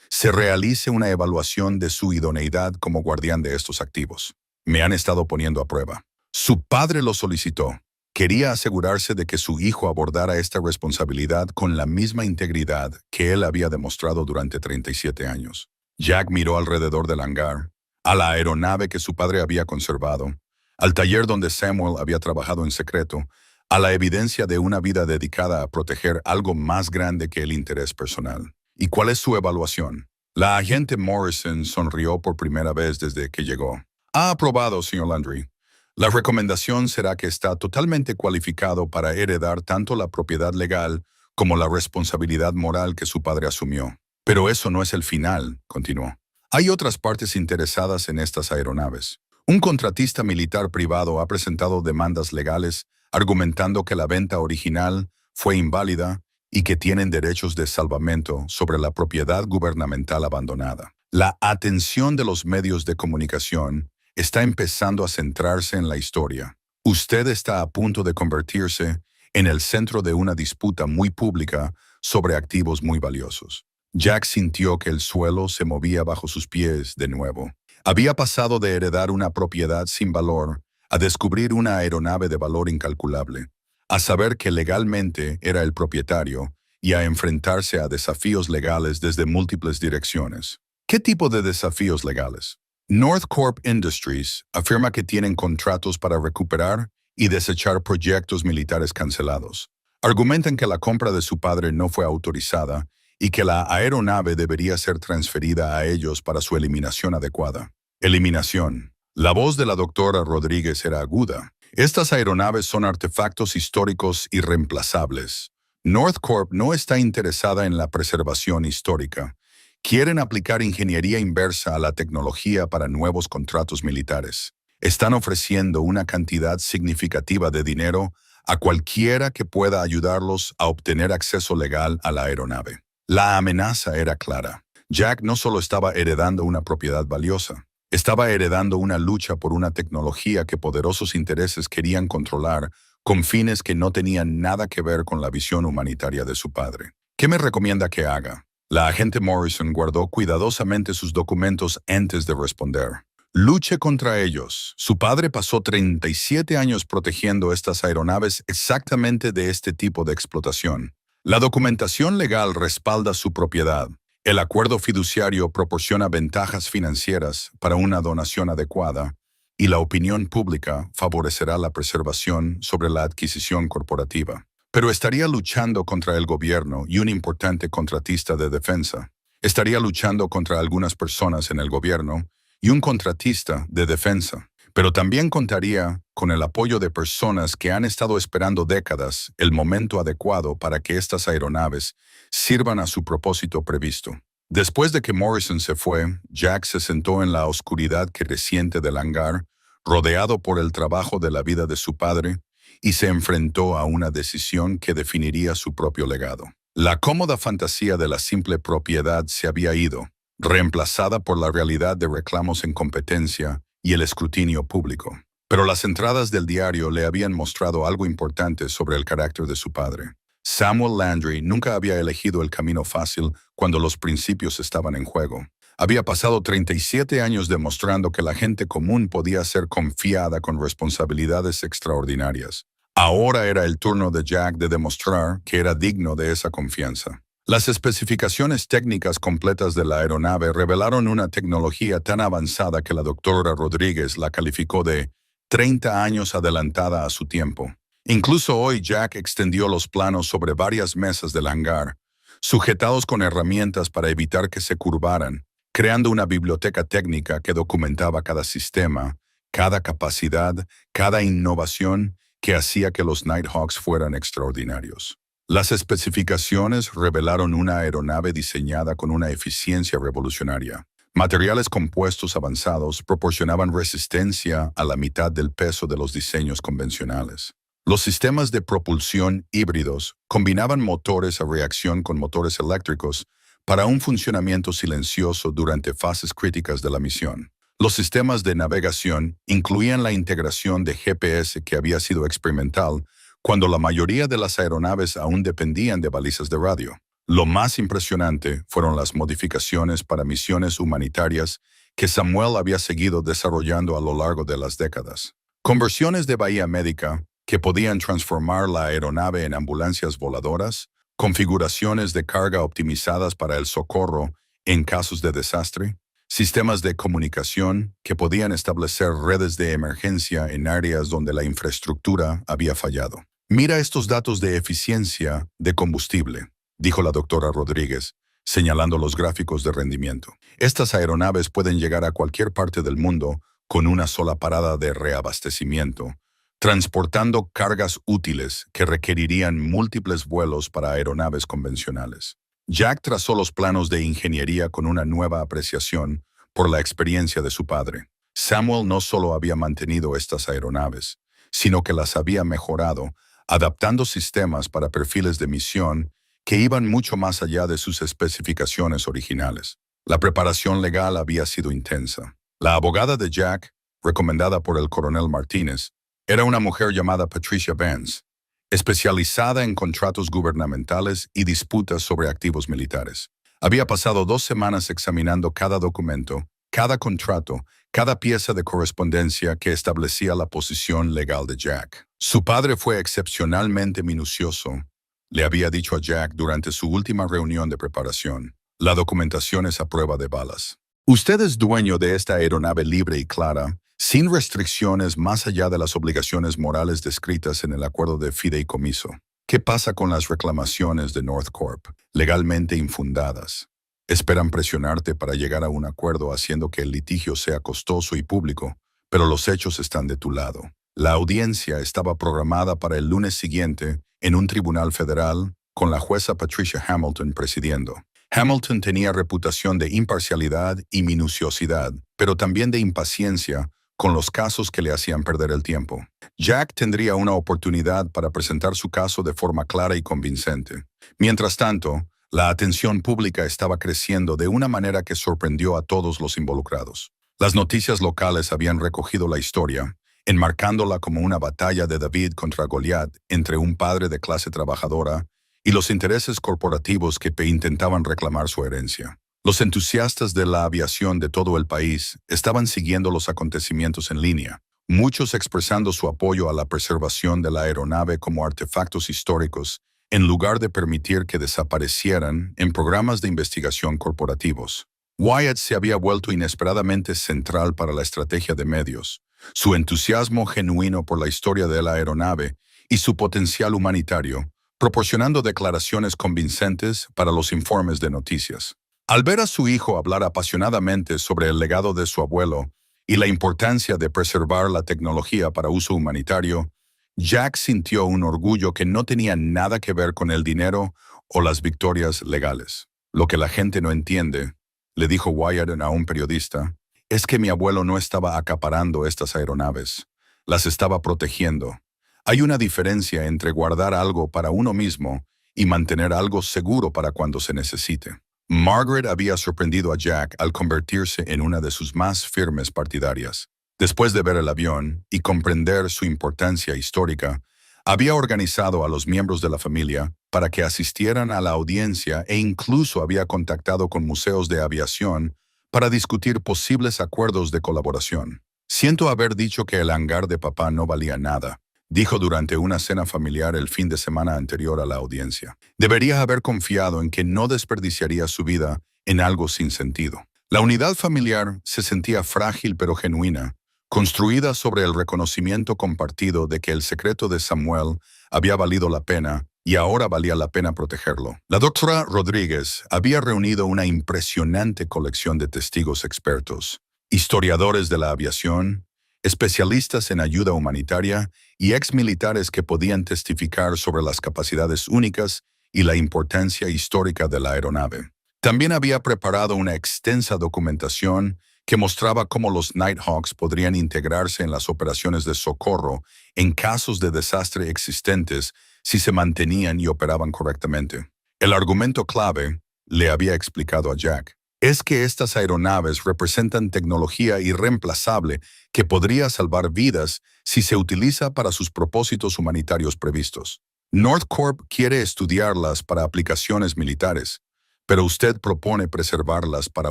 se realice una evaluación de su idoneidad como guardián de estos activos. Me han estado poniendo a prueba. Su padre lo solicitó. Quería asegurarse de que su hijo abordara esta responsabilidad con la misma integridad que él había demostrado durante 37 años. Jack miró alrededor del hangar, a la aeronave que su padre había conservado, al taller donde Samuel había trabajado en secreto, a la evidencia de una vida dedicada a proteger algo más grande que el interés personal. ¿Y cuál es su evaluación? La agente Morrison sonrió por primera vez desde que llegó. Ha aprobado, señor Landry. La recomendación será que está totalmente cualificado para heredar tanto la propiedad legal como la responsabilidad moral que su padre asumió. Pero eso no es el final, continuó. Hay otras partes interesadas en estas aeronaves. Un contratista militar privado ha presentado demandas legales argumentando que la venta original fue inválida y que tienen derechos de salvamento sobre la propiedad gubernamental abandonada. La atención de los medios de comunicación está empezando a centrarse en la historia. Usted está a punto de convertirse en el centro de una disputa muy pública sobre activos muy valiosos. Jack sintió que el suelo se movía bajo sus pies de nuevo. Había pasado de heredar una propiedad sin valor a descubrir una aeronave de valor incalculable, a saber que legalmente era el propietario y a enfrentarse a desafíos legales desde múltiples direcciones. ¿Qué tipo de desafíos legales? North Corp Industries afirma que tienen contratos para recuperar y desechar proyectos militares cancelados. Argumentan que la compra de su padre no fue autorizada y que la aeronave debería ser transferida a ellos para su eliminación adecuada. Eliminación. La voz de la doctora Rodríguez era aguda. Estas aeronaves son artefactos históricos irreemplazables. North Corp no está interesada en la preservación histórica. Quieren aplicar ingeniería inversa a la tecnología para nuevos contratos militares. Están ofreciendo una cantidad significativa de dinero a cualquiera que pueda ayudarlos a obtener acceso legal a la aeronave. La amenaza era clara. Jack no solo estaba heredando una propiedad valiosa, estaba heredando una lucha por una tecnología que poderosos intereses querían controlar con fines que no tenían nada que ver con la visión humanitaria de su padre. ¿Qué me recomienda que haga? La agente Morrison guardó cuidadosamente sus documentos antes de responder. Luche contra ellos. Su padre pasó 37 años protegiendo estas aeronaves exactamente de este tipo de explotación. La documentación legal respalda su propiedad. El acuerdo fiduciario proporciona ventajas financieras para una donación adecuada y la opinión pública favorecerá la preservación sobre la adquisición corporativa. Pero estaría luchando contra el gobierno y un importante contratista de defensa. Estaría luchando contra algunas personas en el gobierno y un contratista de defensa. Pero también contaría con el apoyo de personas que han estado esperando décadas el momento adecuado para que estas aeronaves sirvan a su propósito previsto. Después de que Morrison se fue, Jack se sentó en la oscuridad creciente del hangar, rodeado por el trabajo de la vida de su padre, y se enfrentó a una decisión que definiría su propio legado. La cómoda fantasía de la simple propiedad se había ido, reemplazada por la realidad de reclamos en competencia y el escrutinio público. Pero las entradas del diario le habían mostrado algo importante sobre el carácter de su padre. Samuel Landry nunca había elegido el camino fácil cuando los principios estaban en juego. Había pasado 37 años demostrando que la gente común podía ser confiada con responsabilidades extraordinarias. Ahora era el turno de Jack de demostrar que era digno de esa confianza. Las especificaciones técnicas completas de la aeronave revelaron una tecnología tan avanzada que la doctora Rodríguez la calificó de 30 años adelantada a su tiempo. Incluso hoy Jack extendió los planos sobre varias mesas del hangar, sujetados con herramientas para evitar que se curvaran, creando una biblioteca técnica que documentaba cada sistema, cada capacidad, cada innovación que hacía que los Nighthawks fueran extraordinarios. Las especificaciones revelaron una aeronave diseñada con una eficiencia revolucionaria. Materiales compuestos avanzados proporcionaban resistencia a la mitad del peso de los diseños convencionales. Los sistemas de propulsión híbridos combinaban motores a reacción con motores eléctricos para un funcionamiento silencioso durante fases críticas de la misión. Los sistemas de navegación incluían la integración de GPS que había sido experimental cuando la mayoría de las aeronaves aún dependían de balizas de radio. Lo más impresionante fueron las modificaciones para misiones humanitarias que Samuel había seguido desarrollando a lo largo de las décadas. Conversiones de bahía médica que podían transformar la aeronave en ambulancias voladoras, configuraciones de carga optimizadas para el socorro en casos de desastre, sistemas de comunicación que podían establecer redes de emergencia en áreas donde la infraestructura había fallado. Mira estos datos de eficiencia de combustible, dijo la doctora Rodríguez, señalando los gráficos de rendimiento. Estas aeronaves pueden llegar a cualquier parte del mundo con una sola parada de reabastecimiento, transportando cargas útiles que requerirían múltiples vuelos para aeronaves convencionales. Jack trazó los planos de ingeniería con una nueva apreciación por la experiencia de su padre. Samuel no solo había mantenido estas aeronaves, sino que las había mejorado, adaptando sistemas para perfiles de misión que iban mucho más allá de sus especificaciones originales. La preparación legal había sido intensa. La abogada de Jack, recomendada por el coronel Martínez, era una mujer llamada Patricia Vance, especializada en contratos gubernamentales y disputas sobre activos militares. Había pasado 2 semanas examinando cada documento, cada contrato, cada pieza de correspondencia que establecía la posición legal de Jack. Su padre fue excepcionalmente minucioso, le había dicho a Jack durante su última reunión de preparación. La documentación es a prueba de balas. Usted es dueño de esta aeronave libre y clara, sin restricciones más allá de las obligaciones morales descritas en el acuerdo de fideicomiso. ¿Qué pasa con las reclamaciones de North Corp, legalmente infundadas? Esperan presionarte para llegar a un acuerdo haciendo que el litigio sea costoso y público, pero los hechos están de tu lado. La audiencia estaba programada para el lunes siguiente en un tribunal federal con la jueza Patricia Hamilton presidiendo. Hamilton tenía reputación de imparcialidad y minuciosidad, pero también de impaciencia con los casos que le hacían perder el tiempo. Jack tendría una oportunidad para presentar su caso de forma clara y convincente. Mientras tanto, la atención pública estaba creciendo de una manera que sorprendió a todos los involucrados. Las noticias locales habían recogido la historia, enmarcándola como una batalla de David contra Goliat entre un padre de clase trabajadora y los intereses corporativos que intentaban reclamar su herencia. Los entusiastas de la aviación de todo el país estaban siguiendo los acontecimientos en línea, muchos expresando su apoyo a la preservación de la aeronave como artefactos históricos, en lugar de permitir que desaparecieran en programas de investigación corporativos. Wyatt se había vuelto inesperadamente central para la estrategia de medios. Su entusiasmo genuino por la historia de la aeronave y su potencial humanitario, proporcionando declaraciones convincentes para los informes de noticias. Al ver a su hijo hablar apasionadamente sobre el legado de su abuelo y la importancia de preservar la tecnología para uso humanitario, Jack sintió un orgullo que no tenía nada que ver con el dinero o las victorias legales. Lo que la gente no entiende, le dijo Wyatt a un periodista, es que mi abuelo no estaba acaparando estas aeronaves, las estaba protegiendo. Hay una diferencia entre guardar algo para uno mismo y mantener algo seguro para cuando se necesite. Margaret había sorprendido a Jack al convertirse en una de sus más firmes partidarias. Después de ver el avión y comprender su importancia histórica, había organizado a los miembros de la familia para que asistieran a la audiencia e incluso había contactado con museos de aviación para discutir posibles acuerdos de colaboración. Siento haber dicho que el hangar de papá no valía nada, dijo durante una cena familiar el fin de semana anterior a la audiencia. Debería haber confiado en que no desperdiciaría su vida en algo sin sentido. La unidad familiar se sentía frágil pero genuina, construida sobre el reconocimiento compartido de que el secreto de Samuel había valido la pena y ahora valía la pena protegerlo. La doctora Rodríguez había reunido una impresionante colección de testigos expertos, historiadores de la aviación, especialistas en ayuda humanitaria y exmilitares que podían testificar sobre las capacidades únicas y la importancia histórica de la aeronave. También había preparado una extensa documentación que mostraba cómo los Nighthawks podrían integrarse en las operaciones de socorro en casos de desastre existentes si se mantenían y operaban correctamente. El argumento clave, le había explicado a Jack, es que estas aeronaves representan tecnología irreemplazable que podría salvar vidas si se utiliza para sus propósitos humanitarios previstos. North Corp quiere estudiarlas para aplicaciones militares, pero usted propone preservarlas para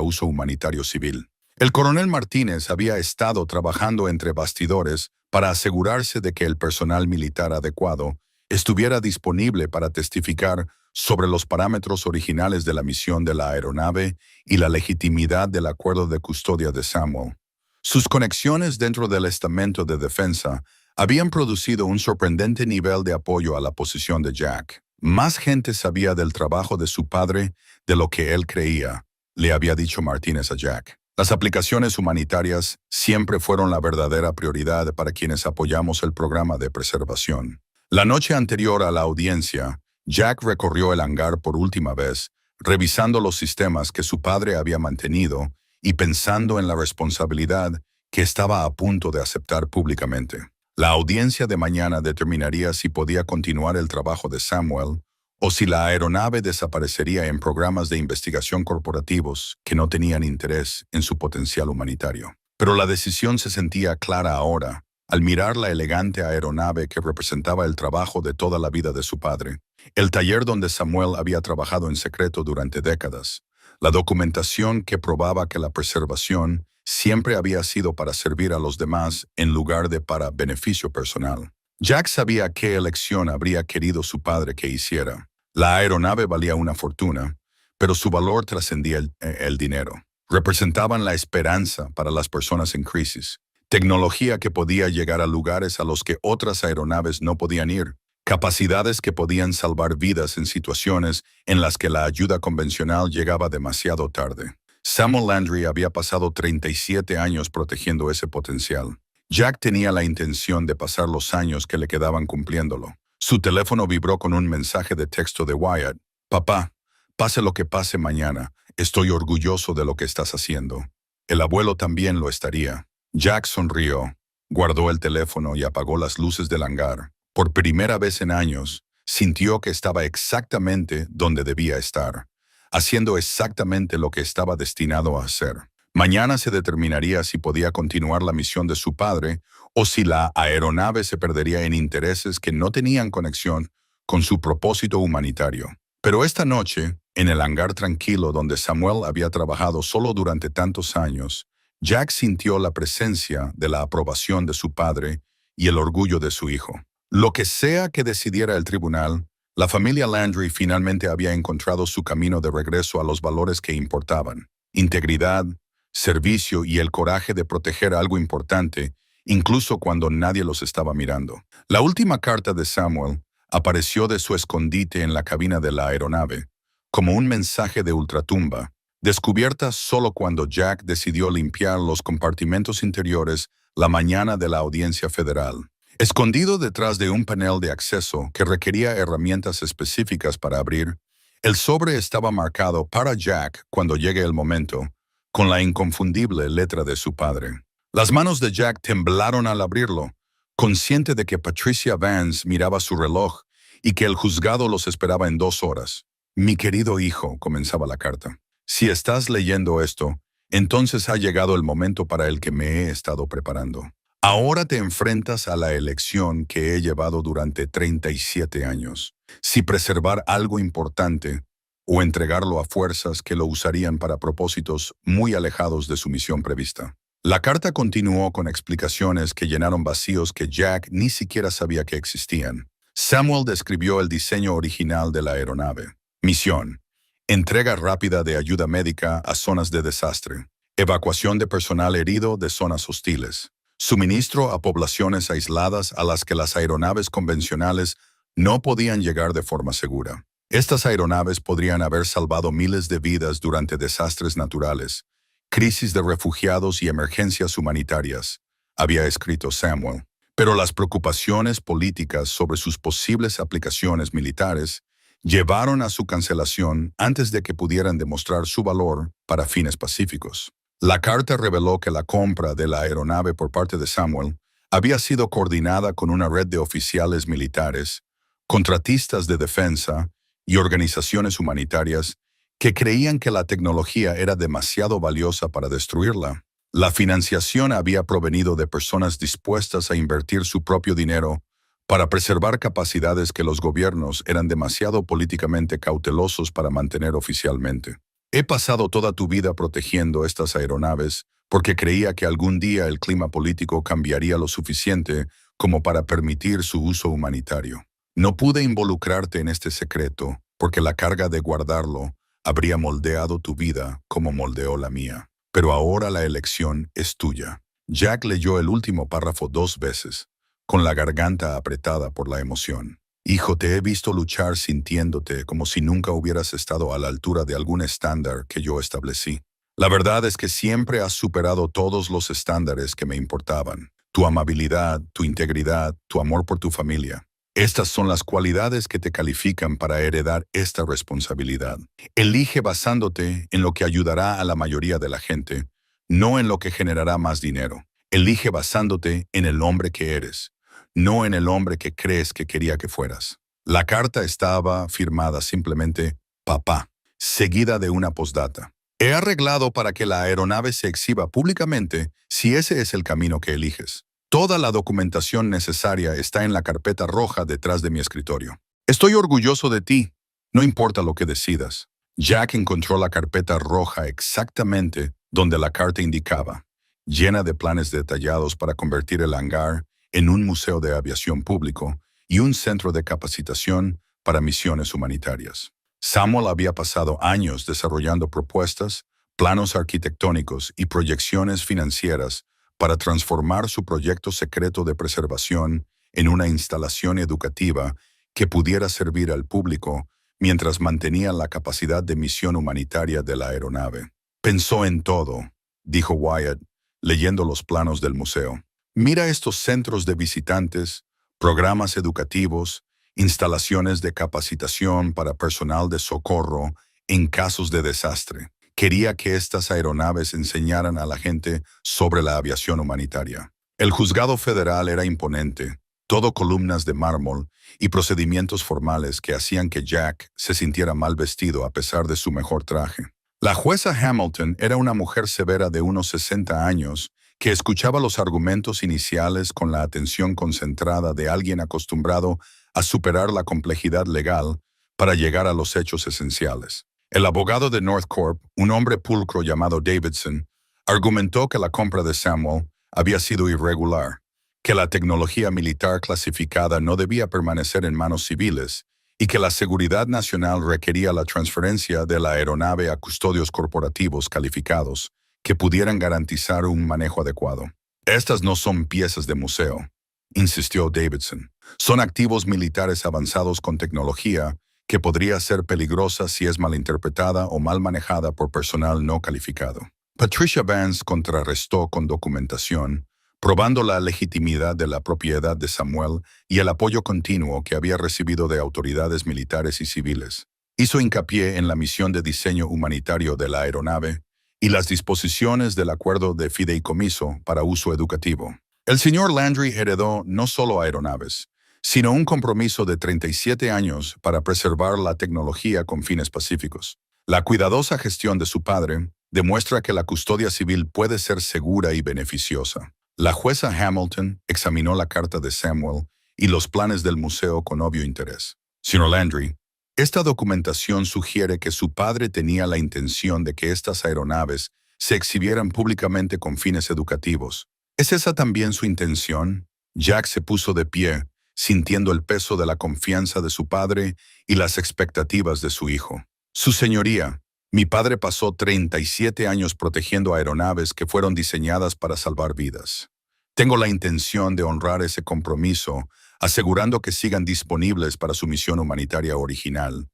uso humanitario civil. El coronel Martínez había estado trabajando entre bastidores para asegurarse de que el personal militar adecuado estuviera disponible para testificar sobre los parámetros originales de la misión de la aeronave y la legitimidad del acuerdo de custodia de Samuel. Sus conexiones dentro del estamento de defensa habían producido un sorprendente nivel de apoyo a la posición de Jack. Más gente sabía del trabajo de su padre de lo que él creía, le había dicho Martínez a Jack. Las aplicaciones humanitarias siempre fueron la verdadera prioridad para quienes apoyamos el programa de preservación. La noche anterior a la audiencia, Jack recorrió el hangar por última vez, revisando los sistemas que su padre había mantenido y pensando en la responsabilidad que estaba a punto de aceptar públicamente. La audiencia de mañana determinaría si podía continuar el trabajo de Samuel o si la aeronave desaparecería en programas de investigación corporativos que no tenían interés en su potencial humanitario. Pero la decisión se sentía clara ahora, al mirar la elegante aeronave que representaba el trabajo de toda la vida de su padre, el taller donde Samuel había trabajado en secreto durante décadas, la documentación que probaba que la preservación siempre había sido para servir a los demás en lugar de para beneficio personal. Jack sabía qué elección habría querido su padre que hiciera. La aeronave valía una fortuna, pero su valor trascendía el dinero. Representaban la esperanza para las personas en crisis. Tecnología que podía llegar a lugares a los que otras aeronaves no podían ir. Capacidades que podían salvar vidas en situaciones en las que la ayuda convencional llegaba demasiado tarde. Samuel Landry había pasado 37 años protegiendo ese potencial. Jack tenía la intención de pasar los años que le quedaban cumpliéndolo. Su teléfono vibró con un mensaje de texto de Wyatt. «Papá, pase lo que pase mañana, estoy orgulloso de lo que estás haciendo». El abuelo también lo estaría. Jack sonrió, guardó el teléfono y apagó las luces del hangar. Por primera vez en años, sintió que estaba exactamente donde debía estar, haciendo exactamente lo que estaba destinado a hacer. Mañana se determinaría si podía continuar la misión de su padre o si la aeronave se perdería en intereses que no tenían conexión con su propósito humanitario. Pero esta noche, en el hangar tranquilo donde Samuel había trabajado solo durante tantos años, Jack sintió la presencia de la aprobación de su padre y el orgullo de su hijo. Lo que sea que decidiera el tribunal, la familia Landry finalmente había encontrado su camino de regreso a los valores que importaban: integridad, servicio y el coraje de proteger algo importante, incluso cuando nadie los estaba mirando. La última carta de Samuel apareció de su escondite en la cabina de la aeronave, como un mensaje de ultratumba, descubierta solo cuando Jack decidió limpiar los compartimentos interiores la mañana de la audiencia federal. Escondido detrás de un panel de acceso que requería herramientas específicas para abrir, el sobre estaba marcado para Jack cuando llegue el momento, con la inconfundible letra de su padre. Las manos de Jack temblaron al abrirlo, consciente de que Patricia Vance miraba su reloj y que el juzgado los esperaba en 2 horas. «Mi querido hijo», comenzaba la carta, «si estás leyendo esto, entonces ha llegado el momento para el que me he estado preparando. Ahora te enfrentas a la elección que he llevado durante 37 años. Si preservar algo importante o entregarlo a fuerzas que lo usarían para propósitos muy alejados de su misión prevista». La carta continuó con explicaciones que llenaron vacíos que Jack ni siquiera sabía que existían. Samuel describió el diseño original de la aeronave. Misión: entrega rápida de ayuda médica a zonas de desastre. Evacuación de personal herido de zonas hostiles. Suministro a poblaciones aisladas a las que las aeronaves convencionales no podían llegar de forma segura. Estas aeronaves podrían haber salvado miles de vidas durante desastres naturales, crisis de refugiados y emergencias humanitarias, había escrito Samuel. Pero las preocupaciones políticas sobre sus posibles aplicaciones militares llevaron a su cancelación antes de que pudieran demostrar su valor para fines pacíficos. La carta reveló que la compra de la aeronave por parte de Samuel había sido coordinada con una red de oficiales militares, contratistas de defensa y organizaciones humanitarias que creían que la tecnología era demasiado valiosa para destruirla. La financiación había provenido de personas dispuestas a invertir su propio dinero para preservar capacidades que los gobiernos eran demasiado políticamente cautelosos para mantener oficialmente. He pasado toda tu vida protegiendo estas aeronaves porque creía que algún día el clima político cambiaría lo suficiente como para permitir su uso humanitario. No pude involucrarte en este secreto porque la carga de guardarlo habría moldeado tu vida como moldeó la mía. Pero ahora la elección es tuya. Jack leyó el último párrafo 2 veces, con la garganta apretada por la emoción. Hijo, te he visto luchar sintiéndote como si nunca hubieras estado a la altura de algún estándar que yo establecí. La verdad es que siempre has superado todos los estándares que me importaban. Tu amabilidad, tu integridad, tu amor por tu familia. Estas son las cualidades que te califican para heredar esta responsabilidad. Elige basándote en lo que ayudará a la mayoría de la gente, no en lo que generará más dinero. Elige basándote en el hombre que eres, no en el hombre que crees que quería que fueras. La carta estaba firmada simplemente «Papá», seguida de una postdata. He arreglado para que la aeronave se exhiba públicamente si ese es el camino que eliges. Toda la documentación necesaria está en la carpeta roja detrás de mi escritorio. Estoy orgulloso de ti, no importa lo que decidas. Jack encontró la carpeta roja exactamente donde la carta indicaba, llena de planes detallados para convertir el hangar en un museo de aviación público y un centro de capacitación para misiones humanitarias. Samuel había pasado años desarrollando propuestas, planos arquitectónicos y proyecciones financieras para transformar su proyecto secreto de preservación en una instalación educativa que pudiera servir al público mientras mantenía la capacidad de misión humanitaria de la aeronave. Pensó en todo, dijo Wyatt, leyendo los planos del museo. Mira estos centros de visitantes, programas educativos, instalaciones de capacitación para personal de socorro en casos de desastre. Quería que estas aeronaves enseñaran a la gente sobre la aviación humanitaria. El juzgado federal era imponente, todo columnas de mármol y procedimientos formales que hacían que Jack se sintiera mal vestido a pesar de su mejor traje. La jueza Hamilton era una mujer severa de unos 60 años que escuchaba los argumentos iniciales con la atención concentrada de alguien acostumbrado a superar la complejidad legal para llegar a los hechos esenciales. El abogado de North Corp, un hombre pulcro llamado Davidson, argumentó que la compra de Samuel había sido irregular, que la tecnología militar clasificada no debía permanecer en manos civiles y que la seguridad nacional requería la transferencia de la aeronave a custodios corporativos calificados que pudieran garantizar un manejo adecuado. Estas no son piezas de museo, insistió Davidson. Son activos militares avanzados con tecnología que podría ser peligrosa si es malinterpretada o mal manejada por personal no calificado. Patricia Vance contrarrestó con documentación, probando la legitimidad de la propiedad de Samuel y el apoyo continuo que había recibido de autoridades militares y civiles. Hizo hincapié en la misión de diseño humanitario de la aeronave y las disposiciones del acuerdo de fideicomiso para uso educativo. El señor Landry heredó no solo aeronaves, sino un compromiso de 37 años para preservar la tecnología con fines pacíficos. La cuidadosa gestión de su padre demuestra que la custodia civil puede ser segura y beneficiosa. La jueza Hamilton examinó la carta de Samuel y los planes del museo con obvio interés. Señor Landry, esta documentación sugiere que su padre tenía la intención de que estas aeronaves se exhibieran públicamente con fines educativos. ¿Es esa también su intención? Jack se puso de pie, sintiendo el peso de la confianza de su padre y las expectativas de su hijo. Su señoría, mi padre pasó 37 años protegiendo aeronaves que fueron diseñadas para salvar vidas. Tengo la intención de honrar ese compromiso, asegurando que sigan disponibles para su misión humanitaria original,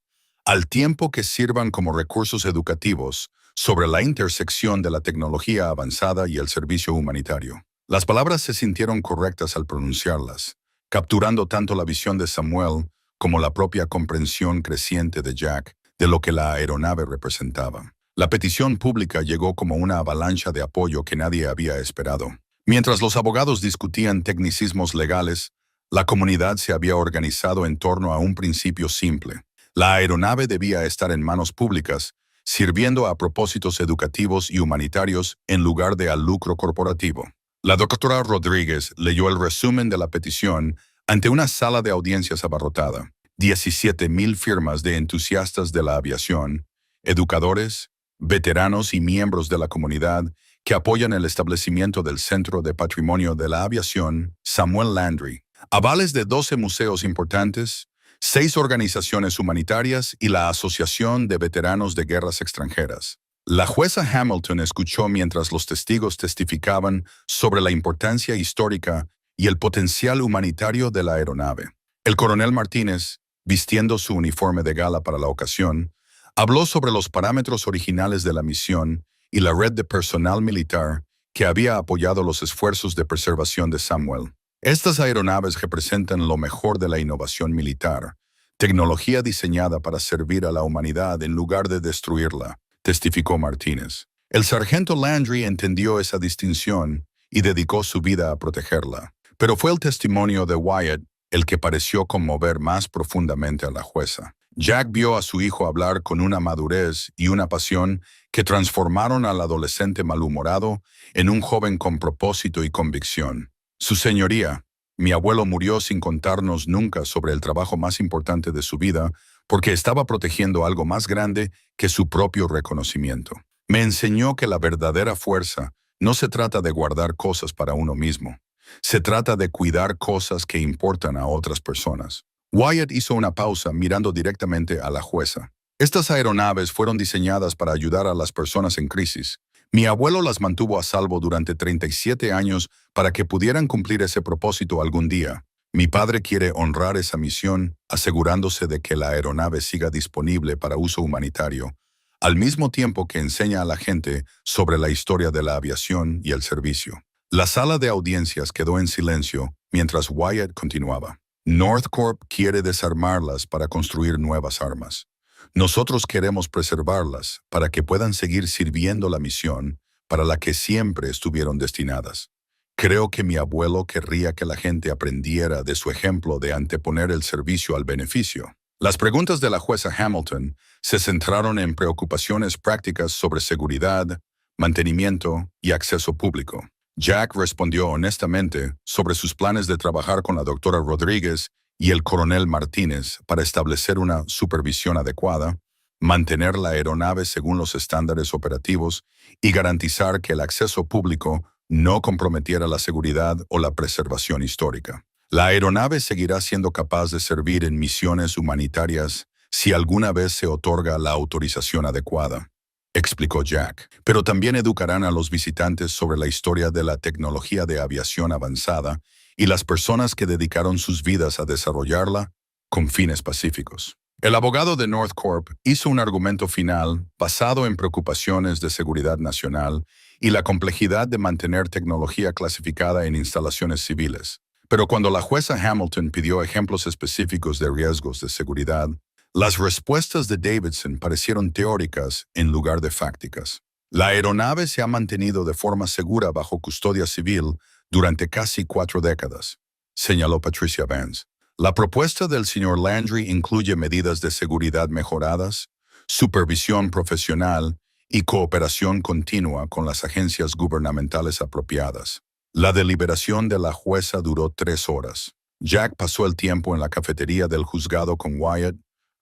al tiempo que sirvan como recursos educativos sobre la intersección de la tecnología avanzada y el servicio humanitario. Las palabras se sintieron correctas al pronunciarlas, capturando tanto la visión de Samuel como la propia comprensión creciente de Jack de lo que la aeronave representaba. La petición pública llegó como una avalancha de apoyo que nadie había esperado. Mientras los abogados discutían tecnicismos legales, la comunidad se había organizado en torno a un principio simple. La aeronave debía estar en manos públicas, sirviendo a propósitos educativos y humanitarios en lugar de al lucro corporativo. La doctora Rodríguez leyó el resumen de la petición ante una sala de audiencias abarrotada. 17,000 firmas de entusiastas de la aviación, educadores, veteranos y miembros de la comunidad que apoyan el establecimiento del Centro de Patrimonio de la Aviación Samuel Landry. Avales de 12 museos importantes, 6 organizaciones humanitarias y la Asociación de Veteranos de Guerras Extranjeras. La jueza Hamilton escuchó mientras los testigos testificaban sobre la importancia histórica y el potencial humanitario de la aeronave. El coronel Martínez, vistiendo su uniforme de gala para la ocasión, habló sobre los parámetros originales de la misión y la red de personal militar que había apoyado los esfuerzos de preservación de Samuel. Estas aeronaves representan lo mejor de la innovación militar, tecnología diseñada para servir a la humanidad en lugar de destruirla, testificó Martínez. El sargento Landry entendió esa distinción y dedicó su vida a protegerla. Pero fue el testimonio de Wyatt el que pareció conmover más profundamente a la jueza. Jack vio a su hijo hablar con una madurez y una pasión que transformaron al adolescente malhumorado en un joven con propósito y convicción. Su señoría, mi abuelo murió sin contarnos nunca sobre el trabajo más importante de su vida porque estaba protegiendo algo más grande que su propio reconocimiento. Me enseñó que la verdadera fuerza no se trata de guardar cosas para uno mismo. Se trata de cuidar cosas que importan a otras personas. Wyatt hizo una pausa mirando directamente a la jueza. Estas aeronaves fueron diseñadas para ayudar a las personas en crisis, Mi abuelo las mantuvo a salvo durante 37 años para que pudieran cumplir ese propósito algún día. Mi padre quiere honrar esa misión, asegurándose de que la aeronave siga disponible para uso humanitario, al mismo tiempo que enseña a la gente sobre la historia de la aviación y el servicio. La sala de audiencias quedó en silencio mientras Wyatt continuaba. Northcorp quiere desarmarlas para construir nuevas armas. Nosotros queremos preservarlas para que puedan seguir sirviendo la misión para la que siempre estuvieron destinadas. Creo que mi abuelo querría que la gente aprendiera de su ejemplo de anteponer el servicio al beneficio. Las preguntas de la jueza Hamilton se centraron en preocupaciones prácticas sobre seguridad, mantenimiento y acceso público. Jack respondió honestamente sobre sus planes de trabajar con la doctora Rodríguez y el coronel Martínez para establecer una supervisión adecuada, mantener la aeronave según los estándares operativos y garantizar que el acceso público no comprometiera la seguridad o la preservación histórica. La aeronave seguirá siendo capaz de servir en misiones humanitarias si alguna vez se otorga la autorización adecuada, explicó Jack. Pero también educarán a los visitantes sobre la historia de la tecnología de aviación avanzada y las personas que dedicaron sus vidas a desarrollarla con fines pacíficos. El abogado de Northcorp hizo un argumento final basado en preocupaciones de seguridad nacional y la complejidad de mantener tecnología clasificada en instalaciones civiles. Pero cuando la jueza Hamilton pidió ejemplos específicos de riesgos de seguridad, las respuestas de Davidson parecieron teóricas en lugar de fácticas. La aeronave se ha mantenido de forma segura bajo custodia civil durante casi 4 décadas, señaló Patricia Vance. La propuesta del señor Landry incluye medidas de seguridad mejoradas, supervisión profesional y cooperación continua con las agencias gubernamentales apropiadas. La deliberación de la jueza duró 3 horas. Jack pasó el tiempo en la cafetería del juzgado con Wyatt,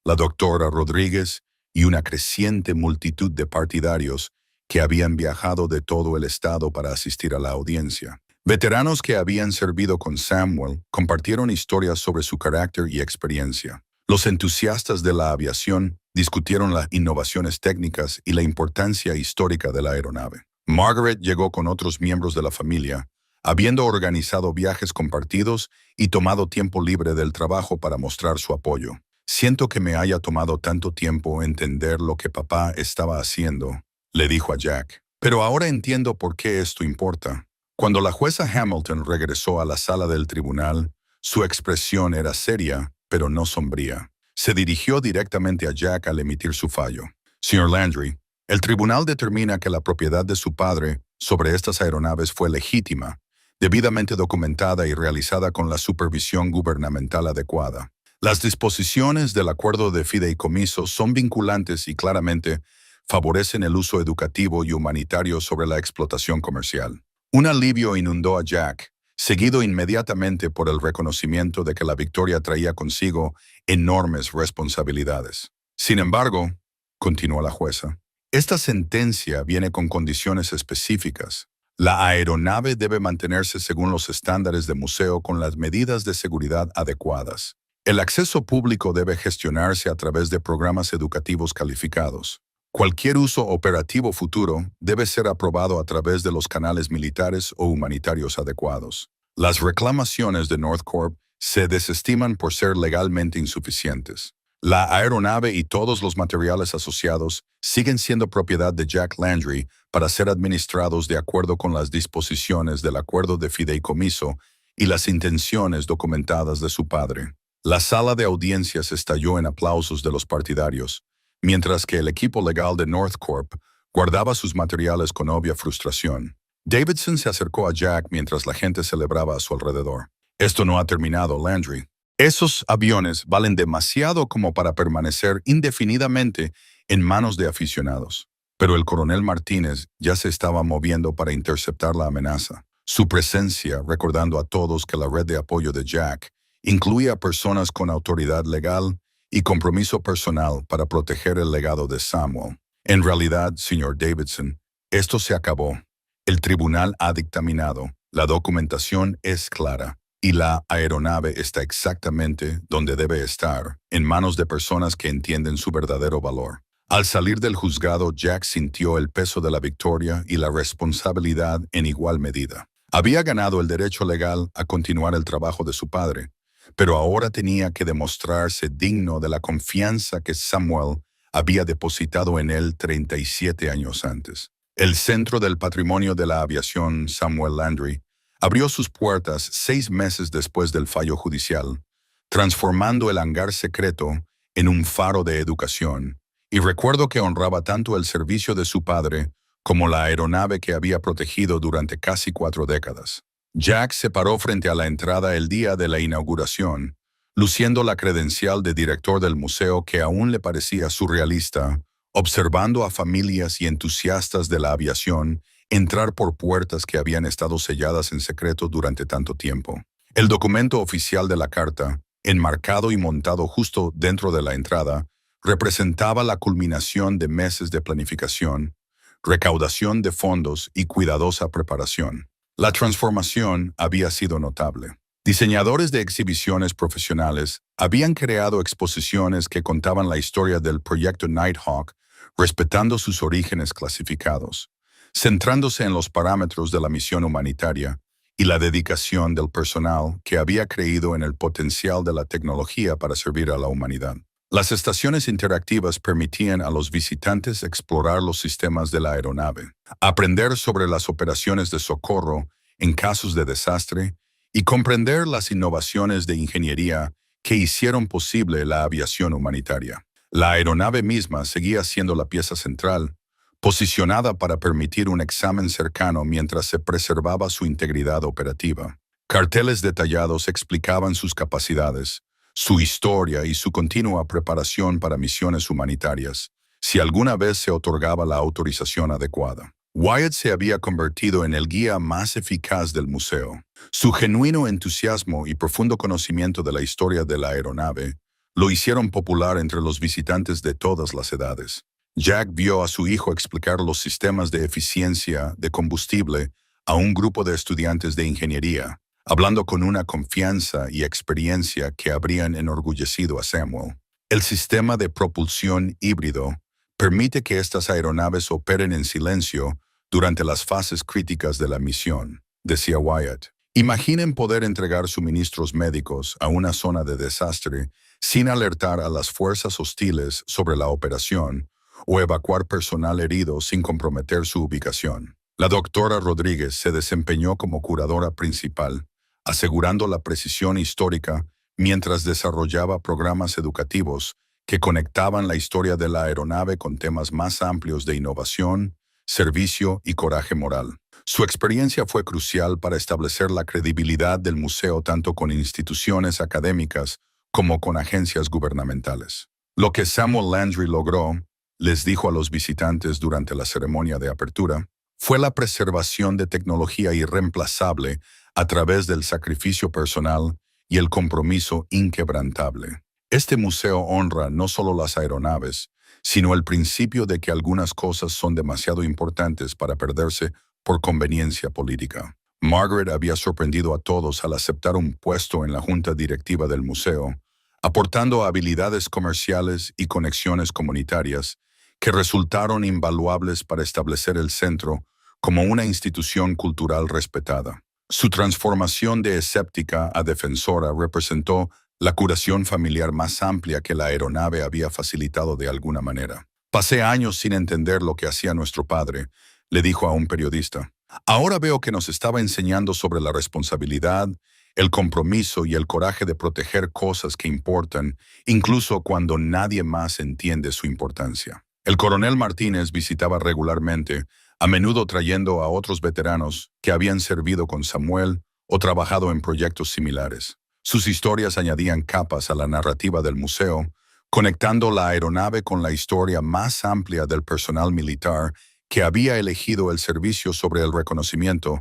la doctora Rodríguez y una creciente multitud de partidarios que habían viajado de todo el estado para asistir a la audiencia. Veteranos que habían servido con Samuel compartieron historias sobre su carácter y experiencia. Los entusiastas de la aviación discutieron las innovaciones técnicas y la importancia histórica de la aeronave. Margaret llegó con otros miembros de la familia, habiendo organizado viajes compartidos y tomado tiempo libre del trabajo para mostrar su apoyo. Siento que me haya tomado tanto tiempo entender lo que papá estaba haciendo, le dijo a Jack. Pero ahora entiendo por qué esto importa. Cuando la jueza Hamilton regresó a la sala del tribunal, su expresión era seria, pero no sombría. Se dirigió directamente a Jack al emitir su fallo. Señor Landry, el tribunal determina que la propiedad de su padre sobre estas aeronaves fue legítima, debidamente documentada y realizada con la supervisión gubernamental adecuada. Las disposiciones del acuerdo de fideicomiso son vinculantes y claramente favorecen el uso educativo y humanitario sobre la explotación comercial. Un alivio inundó a Jack, seguido inmediatamente por el reconocimiento de que la victoria traía consigo enormes responsabilidades. Sin embargo, continuó la jueza, esta sentencia viene con condiciones específicas. La aeronave debe mantenerse según los estándares de museo con las medidas de seguridad adecuadas. El acceso público debe gestionarse a través de programas educativos calificados. Cualquier uso operativo futuro debe ser aprobado a través de los canales militares o humanitarios adecuados. Las reclamaciones de Northcorp se desestiman por ser legalmente insuficientes. La aeronave y todos los materiales asociados siguen siendo propiedad de Jack Landry para ser administrados de acuerdo con las disposiciones del acuerdo de fideicomiso y las intenciones documentadas de su padre. La sala de audiencias estalló en aplausos de los partidarios, mientras que el equipo legal de Northcorp guardaba sus materiales con obvia frustración. Davidson se acercó a Jack mientras la gente celebraba a su alrededor. Esto no ha terminado, Landry. Esos aviones valen demasiado como para permanecer indefinidamente en manos de aficionados. Pero el coronel Martínez ya se estaba moviendo para interceptar la amenaza. Su presencia, recordando a todos que la red de apoyo de Jack incluía a personas con autoridad legal y compromiso personal para proteger el legado de Samuel. En realidad, señor Davidson, esto se acabó. El tribunal ha dictaminado, la documentación es clara y la aeronave está exactamente donde debe estar, en manos de personas que entienden su verdadero valor. Al salir del juzgado, Jack sintió el peso de la victoria y la responsabilidad en igual medida. Había ganado el derecho legal a continuar el trabajo de su padre, pero ahora tenía que demostrarse digno de la confianza que Samuel había depositado en él 37 años antes. El Centro del Patrimonio de la Aviación Samuel Landry abrió sus puertas 6 meses después del fallo judicial, transformando el hangar secreto en un faro de educación, y recuerdo que honraba tanto el servicio de su padre como la aeronave que había protegido durante casi 4 décadas. Jack se paró frente a la entrada el día de la inauguración, luciendo la credencial de director del museo que aún le parecía surrealista, observando a familias y entusiastas de la aviación entrar por puertas que habían estado selladas en secreto durante tanto tiempo. El documento oficial de la carta, enmarcado y montado justo dentro de la entrada, representaba la culminación de meses de planificación, recaudación de fondos y cuidadosa preparación. La transformación había sido notable. Diseñadores de exhibiciones profesionales habían creado exposiciones que contaban la historia del proyecto Nighthawk, respetando sus orígenes clasificados, centrándose en los parámetros de la misión humanitaria y la dedicación del personal que había creído en el potencial de la tecnología para servir a la humanidad. Las estaciones interactivas permitían a los visitantes explorar los sistemas de la aeronave, aprender sobre las operaciones de socorro en casos de desastre y comprender las innovaciones de ingeniería que hicieron posible la aviación humanitaria. La aeronave misma seguía siendo la pieza central, posicionada para permitir un examen cercano mientras se preservaba su integridad operativa. Carteles detallados explicaban sus capacidades, su historia y su continua preparación para misiones humanitarias, si alguna vez se otorgaba la autorización adecuada. Wyatt se había convertido en el guía más eficaz del museo. Su genuino entusiasmo y profundo conocimiento de la historia de la aeronave lo hicieron popular entre los visitantes de todas las edades. Jack vio a su hijo explicar los sistemas de eficiencia de combustible a un grupo de estudiantes de ingeniería, hablando con una confianza y experiencia que habrían enorgullecido a Samuel. El sistema de propulsión híbrido permite que estas aeronaves operen en silencio durante las fases críticas de la misión, decía Wyatt. Imaginen poder entregar suministros médicos a una zona de desastre sin alertar a las fuerzas hostiles sobre la operación o evacuar personal herido sin comprometer su ubicación. La doctora Rodríguez se desempeñó como curadora principal, asegurando la precisión histórica mientras desarrollaba programas educativos que conectaban la historia de la aeronave con temas más amplios de innovación, servicio y coraje moral. Su experiencia fue crucial para establecer la credibilidad del museo tanto con instituciones académicas como con agencias gubernamentales. Lo que Samuel Landry logró, les dijo a los visitantes durante la ceremonia de apertura, fue la preservación de tecnología irreemplazable a través del sacrificio personal y el compromiso inquebrantable. Este museo honra no solo las aeronaves, sino el principio de que algunas cosas son demasiado importantes para perderse por conveniencia política. Margaret había sorprendido a todos al aceptar un puesto en la junta directiva del museo, aportando habilidades comerciales y conexiones comunitarias que resultaron invaluables para establecer el centro como una institución cultural respetada. Su transformación de escéptica a defensora representó la curación familiar más amplia que la aeronave había facilitado de alguna manera. Pasé años sin entender lo que hacía nuestro padre, le dijo a un periodista. Ahora veo que nos estaba enseñando sobre la responsabilidad, el compromiso y el coraje de proteger cosas que importan, incluso cuando nadie más entiende su importancia. El coronel Martínez visitaba regularmente, a menudo trayendo a otros veteranos que habían servido con Samuel o trabajado en proyectos similares. Sus historias añadían capas a la narrativa del museo, conectando la aeronave con la historia más amplia del personal militar que había elegido el servicio sobre el reconocimiento,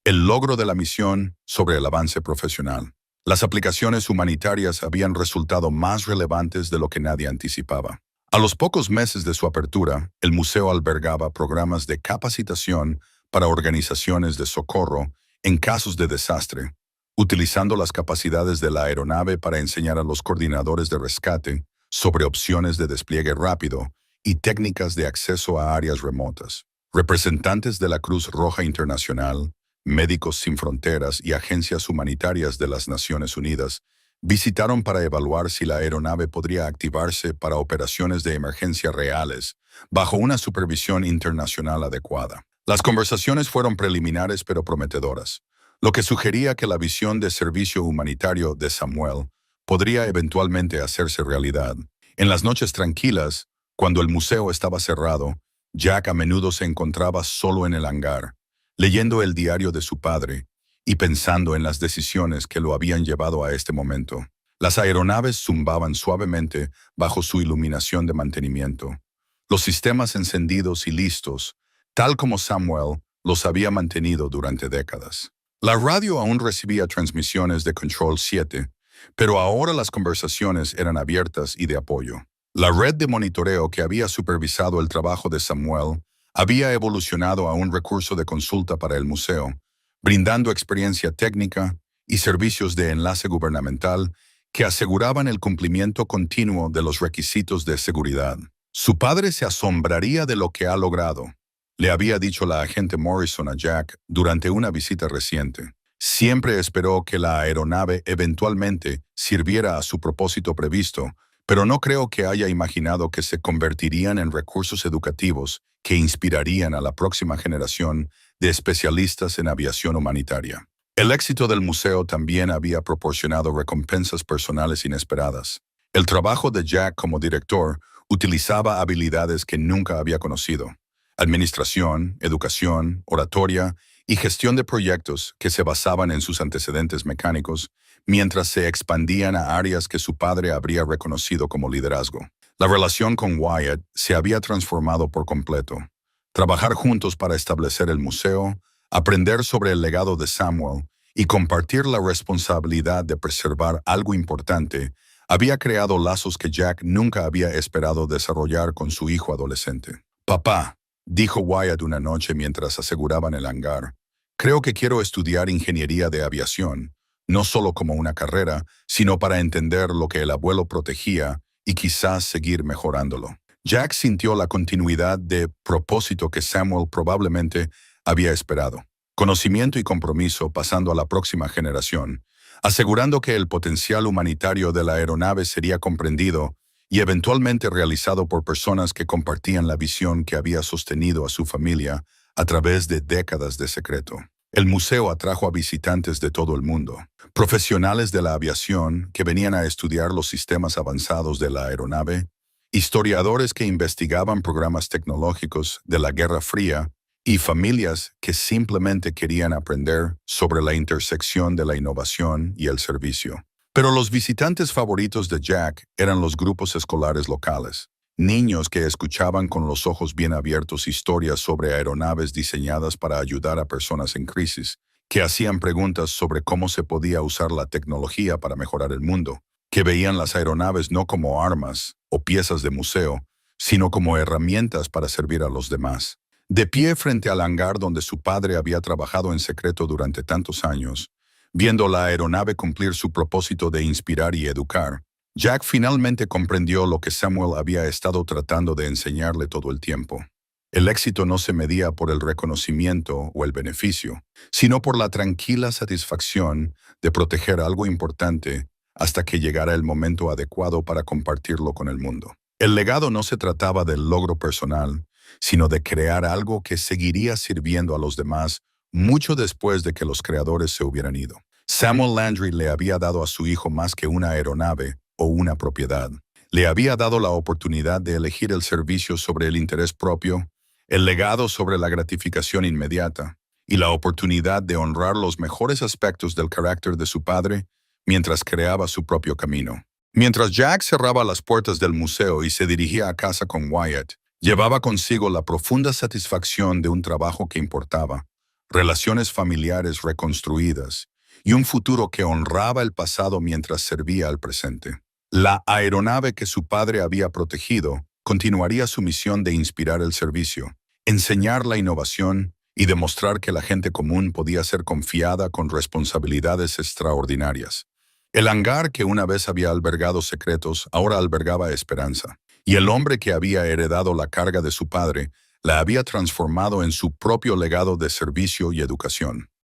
el logro de la misión sobre el avance profesional. Las aplicaciones humanitarias habían resultado más relevantes de lo que nadie anticipaba. A los pocos meses de su apertura, el museo albergaba programas de capacitación para organizaciones de socorro en casos de desastre, utilizando las capacidades de la aeronave para enseñar a los coordinadores de rescate sobre opciones de despliegue rápido y técnicas de acceso a áreas remotas. Representantes de la Cruz Roja Internacional, Médicos Sin Fronteras y agencias humanitarias de las Naciones Unidas visitaron para evaluar si la aeronave podría activarse para operaciones de emergencia reales bajo una supervisión internacional adecuada. Las conversaciones fueron preliminares pero prometedoras, lo que sugería que la visión de servicio humanitario de Samuel podría eventualmente hacerse realidad. En las noches tranquilas, cuando el museo estaba cerrado, Jack a menudo se encontraba solo en el hangar, leyendo el diario de su padre y pensando en las decisiones que lo habían llevado a este momento. Las aeronaves zumbaban suavemente bajo su iluminación de mantenimiento, los sistemas encendidos y listos, tal como Samuel los había mantenido durante décadas. La radio aún recibía transmisiones de Control 7, pero ahora las conversaciones eran abiertas y de apoyo. La red de monitoreo que había supervisado el trabajo de Samuel había evolucionado a un recurso de consulta para el museo, brindando experiencia técnica y servicios de enlace gubernamental que aseguraban el cumplimiento continuo de los requisitos de seguridad. Su padre se asombraría de lo que ha logrado, le había dicho la agente Morrison a Jack durante una visita reciente. Siempre esperó que la aeronave eventualmente sirviera a su propósito previsto, pero no creo que haya imaginado que se convertirían en recursos educativos que inspirarían a la próxima generación de especialistas en aviación humanitaria. El éxito del museo también había proporcionado recompensas personales inesperadas. El trabajo de Jack como director utilizaba habilidades que nunca había conocido: administración, educación, oratoria y gestión de proyectos que se basaban en sus antecedentes mecánicos, mientras se expandían a áreas que su padre habría reconocido como liderazgo. La relación con Wyatt se había transformado por completo. Trabajar juntos para establecer el museo, aprender sobre el legado de Samuel y compartir la responsabilidad de preservar algo importante había creado lazos que Jack nunca había esperado desarrollar con su hijo adolescente. «Papá», dijo Wyatt una noche mientras aseguraban el hangar, «creo que quiero estudiar ingeniería de aviación, no solo como una carrera, sino para entender lo que el abuelo protegía y quizás seguir mejorándolo». Jack sintió la continuidad de propósito que Samuel probablemente había esperado. Conocimiento y compromiso pasando a la próxima generación, asegurando que el potencial humanitario de la aeronave sería comprendido y eventualmente realizado por personas que compartían la visión que había sostenido a su familia a través de décadas de secreto. El museo atrajo a visitantes de todo el mundo, profesionales de la aviación que venían a estudiar los sistemas avanzados de la aeronave, historiadores que investigaban programas tecnológicos de la Guerra Fría y familias que simplemente querían aprender sobre la intersección de la innovación y el servicio. Pero los visitantes favoritos de Jack eran los grupos escolares locales, niños que escuchaban con los ojos bien abiertos historias sobre aeronaves diseñadas para ayudar a personas en crisis, que hacían preguntas sobre cómo se podía usar la tecnología para mejorar el mundo, que veían las aeronaves no como armas o piezas de museo, sino como herramientas para servir a los demás. De pie frente al hangar donde su padre había trabajado en secreto durante tantos años, viendo la aeronave cumplir su propósito de inspirar y educar, Jack finalmente comprendió lo que Samuel había estado tratando de enseñarle todo el tiempo. El éxito no se medía por el reconocimiento o el beneficio, sino por la tranquila satisfacción de proteger algo importante hasta que llegara el momento adecuado para compartirlo con el mundo. El legado no se trataba del logro personal, sino de crear algo que seguiría sirviendo a los demás mucho después de que los creadores se hubieran ido. Samuel Landry le había dado a su hijo más que una aeronave o una propiedad. Le había dado la oportunidad de elegir el servicio sobre el interés propio, el legado sobre la gratificación inmediata, y la oportunidad de honrar los mejores aspectos del carácter de su padre mientras creaba su propio camino. Mientras Jack cerraba las puertas del museo y se dirigía a casa con Wyatt, llevaba consigo la profunda satisfacción de un trabajo que importaba, relaciones familiares reconstruidas y un futuro que honraba el pasado mientras servía al presente. La aeronave que su padre había protegido continuaría su misión de inspirar el servicio, enseñar la innovación y demostrar que la gente común podía ser confiada con responsabilidades extraordinarias. El hangar que una vez había albergado secretos ahora albergaba esperanza. Y el hombre que había heredado la carga de su padre la había transformado en su propio legado de servicio y educación.